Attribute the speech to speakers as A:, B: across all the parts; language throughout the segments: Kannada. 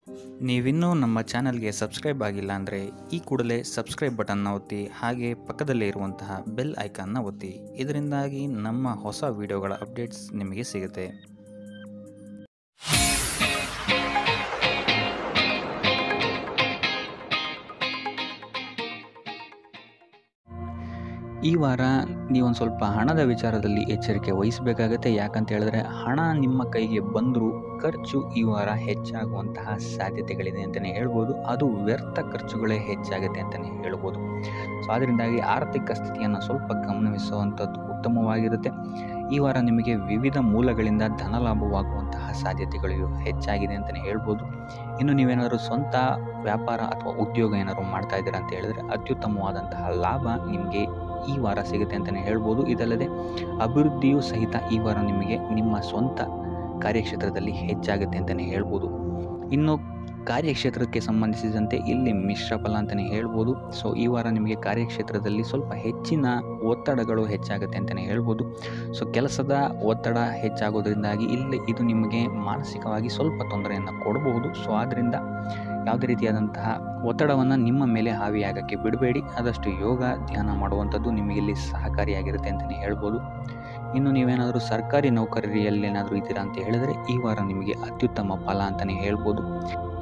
A: ನೀವಿನ್ನೂ ನಮ್ಮ ಚಾನಲ್ಗೆ ಸಬ್ಸ್ಕ್ರೈಬ್ ಆಗಿಲ್ಲ ಅಂದರೆ ಈ ಕೂಡಲೇ ಸಬ್ಸ್ಕ್ರೈಬ್ ಬಟನ್ನ ಒತ್ತಿ ಹಾಗೆ ಪಕ್ಕದಲ್ಲೇ ಇರುವಂತಹ ಬೆಲ್ ಐಕಾನ್ನ ಒತ್ತಿ. ಇದರಿಂದಾಗಿ ನಮ್ಮ ಹೊಸ ವಿಡಿಯೋಗಳ ಅಪ್ಡೇಟ್ಸ್ ನಿಮಗೆ ಸಿಗುತ್ತೆ. ಈ ವಾರ ನೀವೊಂದು ಸ್ವಲ್ಪ ಹಣದ ವಿಚಾರದಲ್ಲಿ ಎಚ್ಚರಿಕೆ ವಹಿಸಬೇಕಾಗತ್ತೆ. ಯಾಕಂತ ಹೇಳಿದ್ರೆ ಹಣ ನಿಮ್ಮ ಕೈಗೆ ಬಂದರೂ ಖರ್ಚು ಈ ವಾರ ಹೆಚ್ಚಾಗುವಂತಹ ಸಾಧ್ಯತೆಗಳಿದೆ ಅಂತಲೇ ಹೇಳ್ಬೋದು. ಅದು ವ್ಯರ್ಥ ಖರ್ಚುಗಳೇ ಹೆಚ್ಚಾಗುತ್ತೆ ಅಂತಲೇ ಹೇಳ್ಬೋದು. ಸೊ ಅದರಿಂದಾಗಿ ಆರ್ಥಿಕ ಸ್ಥಿತಿಯನ್ನು ಸ್ವಲ್ಪ ಗಮನಿಸುವಂಥದ್ದು ಉತ್ತಮವಾಗಿರುತ್ತೆ. ಈ ವಾರ ನಿಮಗೆ ವಿವಿಧ ಮೂಲಗಳಿಂದ ಧನ ಲಾಭವಾಗುವಂತಹ ಸಾಧ್ಯತೆಗಳು ಹೆಚ್ಚಾಗಿದೆ ಅಂತಲೇ ಹೇಳ್ಬೋದು. ಇನ್ನು ನೀವೇನಾದರೂ ಸ್ವಂತ ವ್ಯಾಪಾರ ಅಥವಾ ಉದ್ಯೋಗ ಏನಾದರೂ ಮಾಡ್ತಾ ಇದ್ದೀರಾ ಅಂತ ಹೇಳಿದ್ರೆ ಅತ್ಯುತ್ತಮವಾದಂತಹ ಲಾಭ ನಿಮಗೆ ಈ ವಾರ ಸಿಗುತ್ತೆ ಅಂತಲೇ ಹೇಳ್ಬೋದು. ಇದಲ್ಲದೆ ಅಭಿವೃದ್ಧಿಯೂ ಸಹಿತ ಈ ವಾರ ನಿಮಗೆ ನಿಮ್ಮ ಸ್ವಂತ ಕಾರ್ಯಕ್ಷೇತ್ರದಲ್ಲಿ ಹೆಚ್ಚಾಗುತ್ತೆ ಅಂತಲೇ ಹೇಳ್ಬೋದು. ಇನ್ನು ಕಾರ್ಯಕ್ಷೇತ್ರಕ್ಕೆ ಸಂಬಂಧಿಸಿದಂತೆ ಇಲ್ಲಿ ಮಿಶ್ರ ಫಲ ಅಂತಲೇ ಹೇಳ್ಬೋದು. ಸೊ ಈ ವಾರ ನಿಮಗೆ ಕಾರ್ಯಕ್ಷೇತ್ರದಲ್ಲಿ ಸ್ವಲ್ಪ ಹೆಚ್ಚಿನ ಒತ್ತಡಗಳು ಹೆಚ್ಚಾಗುತ್ತೆ ಅಂತಲೇ ಹೇಳ್ಬೋದು. ಸೊ ಕೆಲಸದ ಒತ್ತಡ ಹೆಚ್ಚಾಗೋದ್ರಿಂದಾಗಿ ಇಲ್ಲಿ ಇದು ನಿಮಗೆ ಮಾನಸಿಕವಾಗಿ ಸ್ವಲ್ಪ ತೊಂದರೆಯನ್ನು ಕೊಡಬಹುದು. ಸೊ ಆದ್ದರಿಂದ ಯಾವುದೇ ರೀತಿಯಾದಂತಹ ಒತ್ತಡವನ್ನು ನಿಮ್ಮ ಮೇಲೆ ಹಾವಿಯಾಗಕ್ಕೆ ಬಿಡಬೇಡಿ. ಆದಷ್ಟು ಯೋಗ ಧ್ಯಾನ ಮಾಡುವಂಥದ್ದು ನಿಮಗೆ ಇಲ್ಲಿ ಸಹಕಾರಿಯಾಗಿರುತ್ತೆ ಅಂತಲೇ ಹೇಳ್ಬೋದು. ಇನ್ನು ನೀವೇನಾದರೂ ಸರ್ಕಾರಿ ನೌಕರಿಯಲ್ಲಿ ಏನಾದರೂ ಇದ್ದೀರಾ ಅಂತ ಹೇಳಿದರೆ ಈ ವಾರ ನಿಮಗೆ ಅತ್ಯುತ್ತಮ ಫಲ ಅಂತಲೇ ಹೇಳ್ಬೋದು.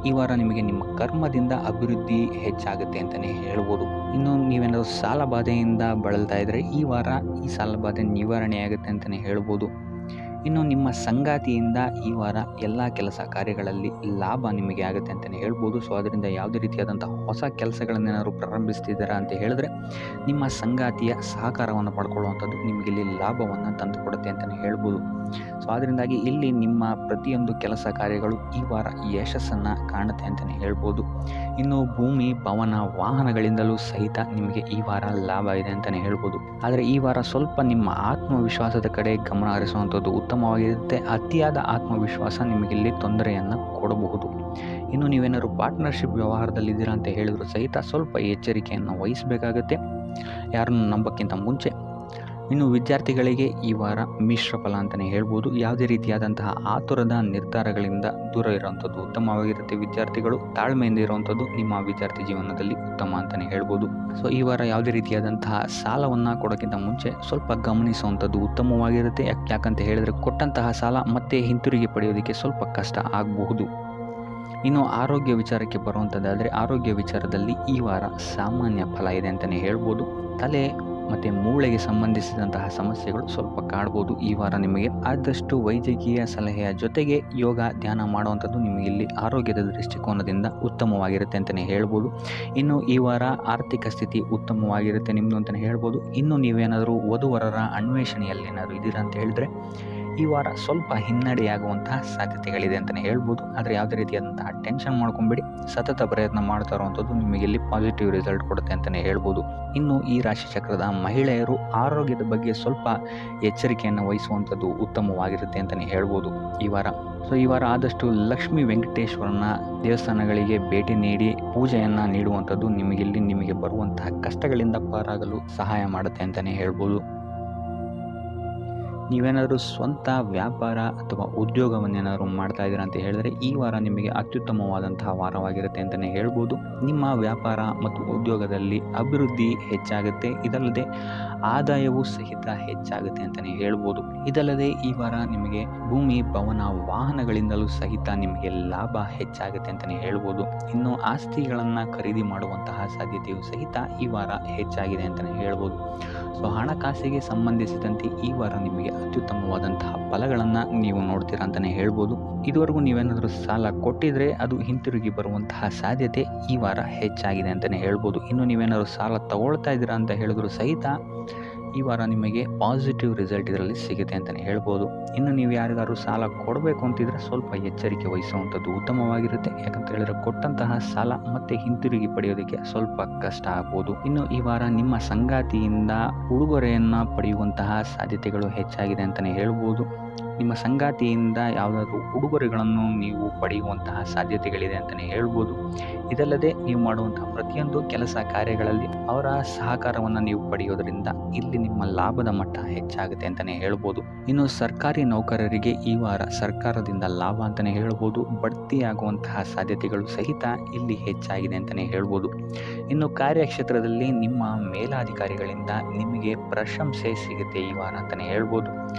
A: ಈ ವಾರ ನಿಮಗೆ ನಿಮ್ಮ ಕರ್ಮದಿಂದ ಅಭಿವೃದ್ಧಿ ಹೆಚ್ಚಾಗುತ್ತೆ ಅಂತಲೇ ಹೇಳ್ಬೋದು. ಇನ್ನು ನೀವೇನಾದರೂ ಸಾಲ ಬಾಧೆಯಿಂದ ಬಳಲ್ತಾ ಇದ್ದರೆ ಈ ವಾರ ಈ ಸಾಲ ಬಾಧೆ ನಿವಾರಣೆಯಾಗುತ್ತೆ ಅಂತಲೇ ಹೇಳ್ಬೋದು. ಇನ್ನು ನಿಮ್ಮ ಸಂಗಾತಿಯಿಂದ ಈ ವಾರ ಎಲ್ಲ ಕೆಲಸ ಕಾರ್ಯಗಳಲ್ಲಿ ಲಾಭ ನಿಮಗೆ ಆಗುತ್ತೆ ಅಂತಲೇ ಹೇಳ್ಬೋದು. ಸೊ ಅದರಿಂದ ಯಾವುದೇ ರೀತಿಯಾದಂಥ ಹೊಸ ಕೆಲಸಗಳನ್ನೇನಾದ್ರು ಪ್ರಾರಂಭಿಸ್ತಿದ್ದೀರಾ ಅಂತ ಹೇಳಿದ್ರೆ ನಿಮ್ಮ ಸಂಗಾತಿಯ ಸಹಕಾರವನ್ನು ಪಡ್ಕೊಳ್ಳುವಂಥದ್ದು ನಿಮಗೆ ಇಲ್ಲಿ ಲಾಭವನ್ನು ತಂದುಕೊಡುತ್ತೆ ಅಂತಲೇ ಹೇಳ್ಬೋದು. ಸೊ ಅದರಿಂದಾಗಿ ಇಲ್ಲಿ ನಿಮ್ಮ ಪ್ರತಿಯೊಂದು ಕೆಲಸ ಕಾರ್ಯಗಳು ಈ ವಾರ ಯಶಸ್ಸನ್ನು ಕಾಣುತ್ತೆ ಅಂತಲೇ ಹೇಳ್ಬೋದು. ಇನ್ನು ಭೂಮಿ ಭವನ ವಾಹನಗಳಿಂದಲೂ ಸಹಿತ ನಿಮಗೆ ಈ ವಾರ ಲಾಭ ಇದೆ ಅಂತಲೇ ಹೇಳ್ಬೋದು. ಆದರೆ ಈ ವಾರ ಸ್ವಲ್ಪ ನಿಮ್ಮ ಆತ್ಮವಿಶ್ವಾಸದ ಕಡೆ ಗಮನ ಹರಿಸುವಂಥದ್ದು ಉತ್ತಮವಾಗಿರುತ್ತೆ. ಅತಿಯಾದ ಆತ್ಮವಿಶ್ವಾಸ ನಿಮಗಿಲ್ಲಿ ತೊಂದರೆಯನ್ನು ಕೊಡಬಹುದು. ಇನ್ನು ನೀವೇನಾದ್ರು ಪಾರ್ಟ್ನರ್ಶಿಪ್ ವ್ಯವಹಾರದಲ್ಲಿದ್ದೀರಾ ಅಂತ ಹೇಳಿದ್ರು ಸಹಿತ ಸ್ವಲ್ಪ ಎಚ್ಚರಿಕೆಯನ್ನು ವಹಿಸಬೇಕಾಗುತ್ತೆ ಯಾರನ್ನು ನಂಬಕ್ಕಿಂತ ಮುಂಚೆ. ಇನ್ನು ವಿದ್ಯಾರ್ಥಿಗಳಿಗೆ ಈ ವಾರ ಮಿಶ್ರ ಫಲ ಅಂತಲೇ ಹೇಳ್ಬೋದು. ಯಾವುದೇ ರೀತಿಯಾದಂತಹ ಆತುರದ ನಿರ್ಧಾರಗಳಿಂದ ದೂರ ಇರುವಂಥದ್ದು ಉತ್ತಮವಾಗಿರುತ್ತೆ. ವಿದ್ಯಾರ್ಥಿಗಳು ತಾಳ್ಮೆಯಿಂದ ಇರುವಂಥದ್ದು ನಿಮ್ಮ ವಿದ್ಯಾರ್ಥಿ ಜೀವನದಲ್ಲಿ ಉತ್ತಮ ಅಂತಲೇ ಹೇಳ್ಬೋದು. ಸೊ ಈ ವಾರ ಯಾವುದೇ ರೀತಿಯಾದಂತಹ ಸಾಲವನ್ನು ಕೊಡೋಕ್ಕಿಂತ ಮುಂಚೆ ಸ್ವಲ್ಪ ಗಮನಿಸುವಂಥದ್ದು ಉತ್ತಮವಾಗಿರುತ್ತೆ. ಯಾಕಂತ ಹೇಳಿದರೆ ಕೊಟ್ಟಂತಹ ಸಾಲ ಮತ್ತೆ ಹಿಂತಿರುಗಿ ಪಡೆಯೋದಕ್ಕೆ ಸ್ವಲ್ಪ ಕಷ್ಟ ಆಗಬಹುದು. ಇನ್ನು ಆರೋಗ್ಯ ವಿಚಾರಕ್ಕೆ ಬರುವಂಥದ್ದಾದರೆ ಆರೋಗ್ಯ ವಿಚಾರದಲ್ಲಿ ಈ ವಾರ ಸಾಮಾನ್ಯ ಫಲ ಇದೆ ಅಂತಲೇ ಹೇಳ್ಬೋದು. ತಲೆ ಮತ್ತು ಮೂಳೆಗೆ ಸಂಬಂಧಿಸಿದಂತಹ ಸಮಸ್ಯೆಗಳು ಸ್ವಲ್ಪ ಕಾಡ್ಬೋದು ಈ ವಾರ ನಿಮಗೆ. ಆದಷ್ಟು ವೈದ್ಯಕೀಯ ಸಲಹೆಯ ಜೊತೆಗೆ ಯೋಗ ಧ್ಯಾನ ಮಾಡುವಂಥದ್ದು ನಿಮಗೆ ಇಲ್ಲಿ ಆರೋಗ್ಯದ ದೃಷ್ಟಿಕೋನದಿಂದ ಉತ್ತಮವಾಗಿರುತ್ತೆ ಅಂತಲೇ ಹೇಳ್ಬೋದು. ಇನ್ನು ಈ ವಾರ ಆರ್ಥಿಕ ಸ್ಥಿತಿ ಉತ್ತಮವಾಗಿರುತ್ತೆ ನಿಮ್ಮದು ಅಂತಲೇ ಹೇಳ್ಬೋದು. ಇನ್ನು ನೀವೇನಾದರೂ ವಧುವರರ ಅನ್ವೇಷಣೆಯಲ್ಲಿ ಏನಾದರೂ ಇದ್ದೀರಾ ಅಂತ ಹೇಳಿದ್ರೆ ಈ ವಾರ ಸ್ವಲ್ಪ ಹಿನ್ನಡೆಯಾಗುವಂತಹ ಸಾಧ್ಯತೆಗಳಿದೆ ಅಂತಲೇ ಹೇಳ್ಬೋದು. ಆದರೆ ಯಾವುದೇ ರೀತಿಯಾದಂತಹ ಟೆನ್ಷನ್ ಮಾಡ್ಕೊಂಬೇಡಿ. ಸತತ ಪ್ರಯತ್ನ ಮಾಡ್ತಾ ಇರುವಂಥದ್ದು ನಿಮಗೆ ಇಲ್ಲಿ ಪಾಸಿಟಿವ್ ರಿಸಲ್ಟ್ ಕೊಡುತ್ತೆ ಅಂತಲೇ ಹೇಳ್ಬೋದು. ಇನ್ನು ಈ ರಾಶಿ ಚಕ್ರದ ಮಹಿಳೆಯರು ಆರೋಗ್ಯದ ಬಗ್ಗೆ ಸ್ವಲ್ಪ ಎಚ್ಚರಿಕೆಯನ್ನು ವಹಿಸುವಂಥದ್ದು ಉತ್ತಮವಾಗಿರುತ್ತೆ ಅಂತಲೇ ಹೇಳ್ಬೋದು ಈ ವಾರ. ಸೊ ಈ ವಾರ ಆದಷ್ಟು ಲಕ್ಷ್ಮೀ ವೆಂಕಟೇಶ್ವರನ ದೇವಸ್ಥಾನಗಳಿಗೆ ಭೇಟಿ ನೀಡಿ ಪೂಜೆಯನ್ನು ನೀಡುವಂಥದ್ದು ನಿಮಗೆ ಬರುವಂತಹ ಕಷ್ಟಗಳಿಂದ ಪಾರಾಗಲು ಸಹಾಯ ಮಾಡುತ್ತೆ ಅಂತಲೇ ಹೇಳ್ಬೋದು. ನೀವೇನಾದರೂ ಸ್ವಂತ ವ್ಯಾಪಾರ ಅಥವಾ ಉದ್ಯೋಗವನ್ನೇನಾದರೂ ಮಾಡ್ತಾ ಇದ್ದೀರಾ ಅಂತ ಹೇಳಿದ್ರೆ ಈ ವಾರ ನಿಮಗೆ ಅತ್ಯುತ್ತಮವಾದಂತಹ ವಾರವಾಗಿರುತ್ತೆ ಅಂತಲೇ ಹೇಳ್ಬೋದು. ನಿಮ್ಮ ವ್ಯಾಪಾರ ಮತ್ತು ಉದ್ಯೋಗದಲ್ಲಿ ಅಭಿವೃದ್ಧಿ ಹೆಚ್ಚಾಗುತ್ತೆ. ಇದಲ್ಲದೆ ಆದಾಯವೂ ಸಹಿತ ಹೆಚ್ಚಾಗುತ್ತೆ ಅಂತಲೇ ಹೇಳ್ಬೋದು. ಇದಲ್ಲದೆ ಈ ವಾರ ನಿಮಗೆ ಭೂಮಿ ಭವನ ವಾಹನಗಳಿಂದಲೂ ಸಹಿತ ನಿಮಗೆ ಲಾಭ ಹೆಚ್ಚಾಗುತ್ತೆ ಅಂತಲೇ ಹೇಳ್ಬೋದು. ಇನ್ನು ಆಸ್ತಿಗಳನ್ನು ಖರೀದಿ ಮಾಡುವಂತಹ ಸಾಧ್ಯತೆಯೂ ಸಹಿತ ಈ ವಾರ ಹೆಚ್ಚಾಗಿದೆ ಅಂತಲೇ ಹೇಳ್ಬೋದು. ಸೊ ಹಣಕಾಸಿಗೆ ಸಂಬಂಧಿಸಿದಂತೆ ಈ ವಾರ ನಿಮಗೆ ಅತ್ಯುತ್ತಮವಾದಂತಹ ಫಲಗಳನ್ನು ನೀವು ನೋಡ್ತೀರಾ ಅಂತಲೇ ಹೇಳ್ಬೋದು. ಇದುವರೆಗೂ ನೀವೇನಾದರೂ ಸಾಲ ಕೊಟ್ಟಿದ್ರೆ ಅದು ಹಿಂತಿರುಗಿ ಬರುವಂತಹ ಸಾಧ್ಯತೆ ಈ ವಾರ ಹೆಚ್ಚಾಗಿದೆ ಅಂತಲೇ ಹೇಳ್ಬೋದು. ಇನ್ನು ನೀವೇನಾದರೂ ಸಾಲ ತಗೊಳ್ತಾ ಇದ್ದೀರಾ ಅಂತ ಹೇಳಿದ್ರು ಸಹಿತ ಈ ವಾರ ನಿಮಗೆ ಪಾಸಿಟಿವ್ ರಿಸಲ್ಟ್ ಇದರಲ್ಲಿ ಸಿಗುತ್ತೆ ಅಂತಲೇ ಹೇಳ್ಬೋದು. ಇನ್ನು ನೀವು ಯಾರಿಗಾದ್ರು ಸಾಲ ಕೊಡಬೇಕು ಅಂತಿದ್ರೆ ಸ್ವಲ್ಪ ಎಚ್ಚರಿಕೆ ವಹಿಸುವಂಥದ್ದು ಉತ್ತಮವಾಗಿರುತ್ತೆ. ಯಾಕಂತ ಹೇಳಿದ್ರೆ ಕೊಟ್ಟಂತಹ ಸಾಲ ಮತ್ತೆ ಹಿಂತಿರುಗಿ ಪಡೆಯೋದಕ್ಕೆ ಸ್ವಲ್ಪ ಕಷ್ಟ ಆಗ್ಬೋದು. ಇನ್ನು ಈ ವಾರ ನಿಮ್ಮ ಸಂಗಾತಿಯಿಂದ ಉಡುಗೊರೆಯನ್ನು ಪಡೆಯುವಂತಹ ಸಾಧ್ಯತೆಗಳು ಹೆಚ್ಚಾಗಿದೆ ಅಂತಲೇ ಹೇಳ್ಬೋದು. ನಿಮ್ಮ ಸಂಗಾತಿಯಿಂದ ಯಾವುದಾದ್ರೂ ಉಡುಗೊರೆಗಳನ್ನು ನೀವು ಪಡೆಯುವಂತಹ ಸಾಧ್ಯತೆಗಳಿದೆ ಅಂತಲೇ ಹೇಳ್ಬೋದು. ಇದಲ್ಲದೆ ನೀವು ಮಾಡುವಂತಹ ಪ್ರತಿಯೊಂದು ಕೆಲಸ ಕಾರ್ಯಗಳಲ್ಲಿ ಅವರ ಸಹಕಾರವನ್ನು ನೀವು ಪಡೆಯೋದರಿಂದ ಇಲ್ಲಿ ನಿಮ್ಮ ಲಾಭದ ಮಟ್ಟ ಹೆಚ್ಚಾಗುತ್ತೆ ಅಂತಲೇ ಹೇಳ್ಬೋದು. ಇನ್ನು ಸರ್ಕಾರಿ ನೌಕರರಿಗೆ ಈ ವಾರ ಸರ್ಕಾರದಿಂದ ಲಾಭ ಅಂತಲೇ ಹೇಳ್ಬೋದು. ಬಡ್ತಿಯಾಗುವಂತಹ ಸಾಧ್ಯತೆಗಳು ಸಹಿತ ಇಲ್ಲಿ ಹೆಚ್ಚಾಗಿದೆ ಅಂತಲೇ ಹೇಳ್ಬೋದು. ಇನ್ನು ಕಾರ್ಯಕ್ಷೇತ್ರದಲ್ಲಿ ನಿಮ್ಮ ಮೇಲಾಧಿಕಾರಿಗಳಿಂದ ನಿಮಗೆ ಪ್ರಶಂಸೆ ಸಿಗುತ್ತೆ ಈ ವಾರ ಅಂತಲೇ ಹೇಳ್ಬೋದು.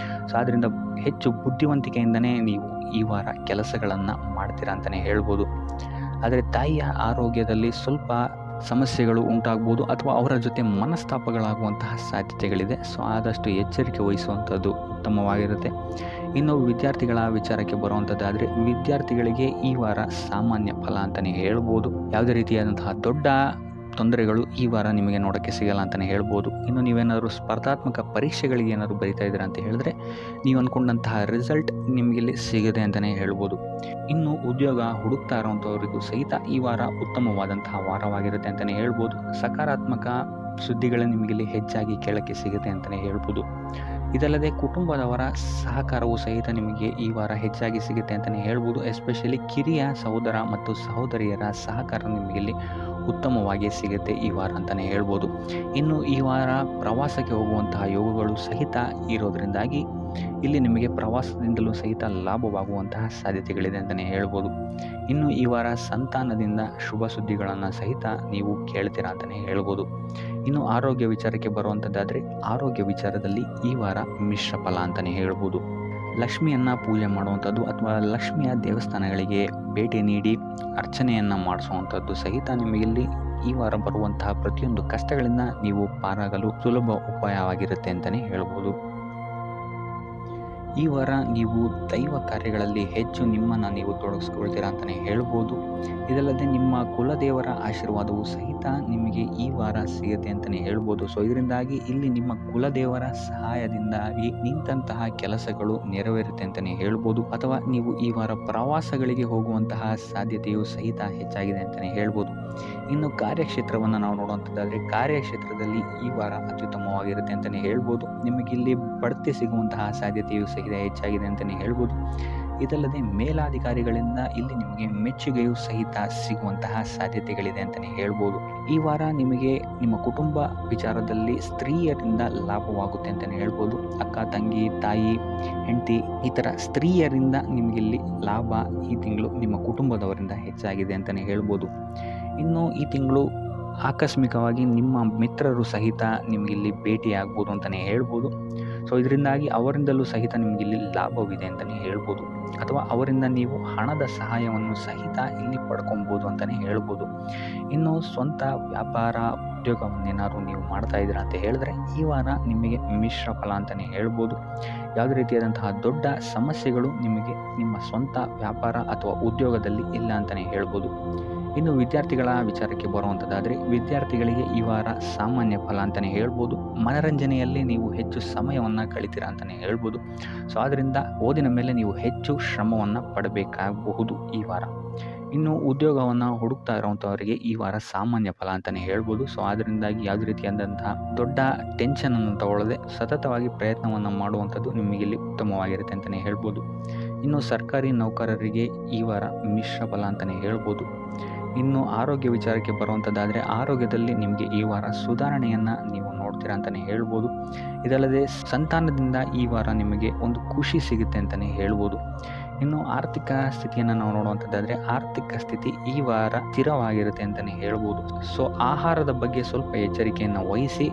A: ಸೊ ಆದ್ದರಿಂದ ಹೆಚ್ಚು ಬುದ್ಧಿವಂತಿಕೆಯಿಂದನೇ ನೀವು ಈ ವಾರ ಕೆಲಸಗಳನ್ನು ಮಾಡ್ತೀರಾ ಅಂತಲೇ ಹೇಳ್ಬೋದು. ಆದರೆ ತಾಯಿಯ ಆರೋಗ್ಯದಲ್ಲಿ ಸ್ವಲ್ಪ ಸಮಸ್ಯೆಗಳು ಉಂಟಾಗ್ಬೋದು ಅಥವಾ ಅವರ ಜೊತೆ ಮನಸ್ತಾಪಗಳಾಗುವಂತಹ ಸಾಧ್ಯತೆಗಳಿದೆ. ಸೊ ಆದಷ್ಟು ಎಚ್ಚರಿಕೆ ವಹಿಸುವಂಥದ್ದು ಉತ್ತಮವಾಗಿರುತ್ತೆ. ಇನ್ನು ವಿದ್ಯಾರ್ಥಿಗಳ ವಿಚಾರಕ್ಕೆ ಬರುವಂಥದ್ದಾದರೆ ವಿದ್ಯಾರ್ಥಿಗಳಿಗೆ ಈ ವಾರ ಸಾಮಾನ್ಯ ಫಲ ಅಂತಲೇ ಹೇಳ್ಬೋದು. ಯಾವುದೇ ರೀತಿಯಾದಂತಹ ದೊಡ್ಡ ತೊಂದರೆಗಳು ಈ ವಾರ ನಿಮಗೆ ನೋಡೋಕ್ಕೆ ಸಿಗಲ್ಲ ಅಂತಲೇ ಹೇಳ್ಬೋದು. ಇನ್ನು ನೀವೇನಾದರೂ ಸ್ಪರ್ಧಾತ್ಮಕ ಪರೀಕ್ಷೆಗಳಿಗೆ ಏನಾದರೂ ಬರಿತಾ ಇದ್ದೀರಾ ಅಂತ ಹೇಳಿದ್ರೆ ನೀವು ಅಂದ್ಕೊಂಡಂತಹ ರಿಸಲ್ಟ್ ನಿಮಗಿಲ್ಲಿ ಸಿಗದೆ ಅಂತಲೇ ಹೇಳ್ಬೋದು. ಇನ್ನು ಉದ್ಯೋಗ ಹುಡುಕ್ತಾ ಇರೋವಂಥವರಿಗೂ ಸಹಿತ ಈ ವಾರ ಉತ್ತಮವಾದಂತಹ ವಾರವಾಗಿರುತ್ತೆ ಅಂತಲೇ ಹೇಳ್ಬೋದು. ಸಕಾರಾತ್ಮಕ ಸುದ್ದಿಗಳು ನಿಮಗಿಲ್ಲಿ ಹೆಚ್ಚಾಗಿ ಕೇಳೋಕ್ಕೆ ಸಿಗುತ್ತೆ ಅಂತಲೇ ಹೇಳ್ಬೋದು. ಇದಲ್ಲದೆ ಕುಟುಂಬದವರ ಸಹಕಾರವು ಸಹಿತ ನಿಮಗೆ ಈ ವಾರ ಹೆಚ್ಚಾಗಿ ಸಿಗುತ್ತೆ ಅಂತಲೇ ಹೇಳ್ಬೋದು. ಎಸ್ಪೆಷಲಿ ಕಿರಿಯ ಸಹೋದರ ಮತ್ತು ಸಹೋದರಿಯರ ಸಹಕಾರ ನಿಮಗಿಲ್ಲಿ ಉತ್ತಮವಾಗಿ ಸಿಗುತ್ತೆ ಈ ವಾರ ಅಂತಲೇ ಹೇಳ್ಬೋದು. ಇನ್ನು ಈ ವಾರ ಪ್ರವಾಸಕ್ಕೆ ಹೋಗುವಂತಹ ಯೋಗಗಳು ಸಹಿತ ಇರೋದರಿಂದಾಗಿ ಇಲ್ಲಿ ನಿಮಗೆ ಪ್ರವಾಸದಿಂದಲೂ ಸಹಿತ ಲಾಭವಾಗುವಂತಹ ಸಾಧ್ಯತೆಗಳಿದೆ ಅಂತಲೇ ಹೇಳ್ಬೋದು. ಇನ್ನು ಈ ವಾರ ಸಂತಾನದಿಂದ ಶುಭ ಸುದ್ದಿಗಳನ್ನು ಸಹಿತ ನೀವು ಕೇಳ್ತೀರಾ ಅಂತಲೇ ಹೇಳ್ಬೋದು. ಇನ್ನು ಆರೋಗ್ಯ ವಿಚಾರಕ್ಕೆ ಬರುವಂಥದ್ದಾದರೆ ಆರೋಗ್ಯ ವಿಚಾರದಲ್ಲಿ ಈ ವಾರ ಮಿಶ್ರ ಫಲ ಅಂತಲೇ ಹೇಳ್ಬೋದು. ಲಕ್ಷ್ಮಿಯನ್ನು ಪೂಜೆ ಮಾಡುವಂಥದ್ದು ಅಥವಾ ಲಕ್ಷ್ಮಿಯ ದೇವಸ್ಥಾನಗಳಿಗೆ ಭೇಟಿ ನೀಡಿ ಅರ್ಚನೆಯನ್ನು ಮಾಡಿಸುವಂಥದ್ದು ಸಹಿತ ನಿಮಗಿಲ್ಲಿ ಈ ವಾರ ಬರುವಂತಹ ಪ್ರತಿಯೊಂದು ಕಷ್ಟಗಳಿಂದ ನೀವು ಪಾರಾಗಲು ಸುಲಭ ಉಪಾಯವಾಗಿರುತ್ತೆ ಅಂತಲೇ ಹೇಳ್ಬೋದು. ಈ ವಾರ ನೀವು ದೈವ ಕಾರ್ಯಗಳಲ್ಲಿ ಹೆಚ್ಚು ನಿಮ್ಮನ್ನು ನೀವು ತೊಡಗಿಸ್ಕೊಳ್ತೀರಾ ಅಂತಲೇ ಹೇಳ್ಬೋದು. ಇದಲ್ಲದೆ ನಿಮ್ಮ ಕುಲದೇವರ ಆಶೀರ್ವಾದವು ಸಹಿತ ನಿಮಗೆ ಈ ವಾರ ಸಿಗುತ್ತೆ ಅಂತಲೇ ಹೇಳ್ಬೋದು. ಸೊ ಇದರಿಂದಾಗಿ ಇಲ್ಲಿ ನಿಮ್ಮ ಕುಲದೇವರ ಸಹಾಯದಿಂದಾಗಿ ನಿಂತಹ ಕೆಲಸಗಳು ನೆರವೇರುತ್ತೆ ಅಂತಲೇ ಹೇಳ್ಬೋದು. ಅಥವಾ ನೀವು ಈ ವಾರ ಪ್ರವಾಸಗಳಿಗೆ ಹೋಗುವಂತಹ ಸಾಧ್ಯತೆಯು ಸಹಿತ ಹೆಚ್ಚಾಗಿದೆ ಅಂತಲೇ ಹೇಳ್ಬೋದು. ಇನ್ನು ಕಾರ್ಯಕ್ಷೇತ್ರವನ್ನು ನಾವು ನೋಡುವಂಥದ್ದಾದರೆ ಕಾರ್ಯಕ್ಷೇತ್ರದಲ್ಲಿ ಈ ವಾರ ಅತ್ಯುತ್ತಮವಾಗಿರುತ್ತೆ ಅಂತಲೇ ಹೇಳ್ಬೋದು. ನಿಮಗಿಲ್ಲಿ ಬಡ್ತಿ ಸಿಗುವಂತಹ ಸಾಧ್ಯತೆಯು ಸಹಿತ ಹೆಚ್ಚಾಗಿದೆ ಅಂತಲೇ ಹೇಳ್ಬೋದು. ಇದಲ್ಲದೆ ಮೇಲಾಧಿಕಾರಿಗಳಿಂದ ಇಲ್ಲಿ ನಿಮಗೆ ಮೆಚ್ಚುಗೆಯೂ ಸಹಿತ ಸಿಗುವಂತಹ ಸಾಧ್ಯತೆಗಳಿದೆ ಅಂತಲೇ ಹೇಳ್ಬೋದು. ಈ ವಾರ ನಿಮಗೆ ನಿಮ್ಮ ಕುಟುಂಬ ವಿಚಾರದಲ್ಲಿ ಸ್ತ್ರೀಯರಿಂದ ಲಾಭವಾಗುತ್ತೆ ಅಂತಲೇ ಹೇಳ್ಬೋದು. ಅಕ್ಕ, ತಂಗಿ, ತಾಯಿ, ಹೆಂಡತಿ ಈ ಥರ ಸ್ತ್ರೀಯರಿಂದ ನಿಮಗಿಲ್ಲಿ ಲಾಭ ಈ ತಿಂಗಳು ನಿಮ್ಮ ಕುಟುಂಬದವರಿಂದ ಹೆಚ್ಚಾಗಿದೆ ಅಂತಲೇ ಹೇಳ್ಬೋದು. ಇನ್ನು ಈ ತಿಂಗಳು ಆಕಸ್ಮಿಕವಾಗಿ ನಿಮ್ಮ ಮಿತ್ರರು ಸಹಿತ ನಿಮಗಿಲ್ಲಿ ಭೇಟಿಯಾಗ್ಬೋದು ಅಂತಲೇ ಹೇಳ್ಬೋದು. ಸೊ ಇದರಿಂದಾಗಿ ಅವರಿಂದಲೂ ಸಹಿತ ನಿಮಗಿಲ್ಲಿ ಲಾಭವಿದೆ ಅಂತಲೇ ಹೇಳ್ಬೋದು. ಅಥವಾ ಅವರಿಂದ ನೀವು ಹಣದ ಸಹಾಯವನ್ನು ಸಹಿತ ಇಲ್ಲಿ ಪಡ್ಕೊಬೋದು ಅಂತಲೇ ಹೇಳ್ಬೋದು. ಇನ್ನು ಸ್ವಂತ ವ್ಯಾಪಾರ ಉದ್ಯೋಗವನ್ನೇನಾದ್ರು ನೀವು ಮಾಡ್ತಾ ಇದ್ದೀರಾ ಅಂತ ಹೇಳಿದ್ರೆ ಈ ವಾರ ನಿಮಗೆ ಮಿಶ್ರ ಫಲ ಅಂತಲೇ ಹೇಳ್ಬೋದು. ಯಾವುದೇ ರೀತಿಯಾದಂತಹ ದೊಡ್ಡ ಸಮಸ್ಯೆಗಳು ನಿಮಗೆ ನಿಮ್ಮ ಸ್ವಂತ ವ್ಯಾಪಾರ ಅಥವಾ ಉದ್ಯೋಗದಲ್ಲಿ ಇಲ್ಲ ಅಂತಲೇ ಹೇಳ್ಬೋದು. ಇನ್ನು ವಿದ್ಯಾರ್ಥಿಗಳ ವಿಚಾರಕ್ಕೆ ಬರುವಂಥದ್ದಾದರೆ ವಿದ್ಯಾರ್ಥಿಗಳಿಗೆ ಈ ವಾರ ಸಾಮಾನ್ಯ ಫಲ ಅಂತಲೇ ಹೇಳ್ಬೋದು. ಮನರಂಜನೆಯಲ್ಲಿ ನೀವು ಹೆಚ್ಚು ಸಮಯವನ್ನು ಕಳಿತೀರಾ ಅಂತಲೇ ಹೇಳ್ಬೋದು. ಸೊ ಆದ್ದರಿಂದ ಓದಿನ ಮೇಲೆ ನೀವು ಹೆಚ್ಚು ಶ್ರಮವನ್ನು ಪಡಬೇಕಾಗಬಹುದು ಈ ವಾರ. ಇನ್ನು ಉದ್ಯೋಗವನ್ನು ಹುಡುಕ್ತಾ ಇರೋವಂಥವರಿಗೆ ಈ ವಾರ ಸಾಮಾನ್ಯ ಫಲ ಅಂತಲೇ ಹೇಳ್ಬೋದು. ಸೊ ಅದರಿಂದಾಗಿ ಯಾವುದೇ ರೀತಿಯಾದಂತಹ ದೊಡ್ಡ ಟೆನ್ಷನನ್ನು ತಗೊಳ್ಳದೆ ಸತತವಾಗಿ ಪ್ರಯತ್ನವನ್ನು ಮಾಡುವಂಥದ್ದು ನಿಮಗಿಲ್ಲಿ ಉತ್ತಮವಾಗಿರುತ್ತೆ ಅಂತಲೇ ಹೇಳ್ಬೋದು. ಇನ್ನು ಸರ್ಕಾರಿ ನೌಕರರಿಗೆ ಈ ವಾರ ಮಿಶ್ರ ಫಲ ಅಂತಲೇ ಹೇಳ್ಬೋದು. ಇನ್ನು ಆರೋಗ್ಯ ವಿಚಾರಕ್ಕೆ ಬರುವಂಥದ್ದಾದರೆ ಆರೋಗ್ಯದಲ್ಲಿ ನಿಮಗೆ ಈ ವಾರ ಸುಧಾರಣೆಯನ್ನು ನೀವು ನೋಡ್ತೀರಾ ಅಂತಲೇ ಹೇಳ್ಬೋದು. ಇದಲ್ಲದೆ ಸಂತಾನದಿಂದ ಈ ವಾರ ನಿಮಗೆ ಒಂದು ಖುಷಿ ಸಿಗುತ್ತೆ ಅಂತಲೇ ಹೇಳ್ಬೋದು. ಇನ್ನು ಆರ್ಥಿಕ ಸ್ಥಿತಿಯನ್ನು ನಾವು ನೋಡುವಂಥದ್ದಾದರೆ ಆರ್ಥಿಕ ಸ್ಥಿತಿ ಈ ವಾರ ಸ್ಥಿರವಾಗಿರುತ್ತೆ ಅಂತಲೇ ಹೇಳ್ಬೋದು. ಸೊ ಆಹಾರದ ಬಗ್ಗೆ ಸ್ವಲ್ಪ ಎಚ್ಚರಿಕೆಯನ್ನು ವಹಿಸಿ,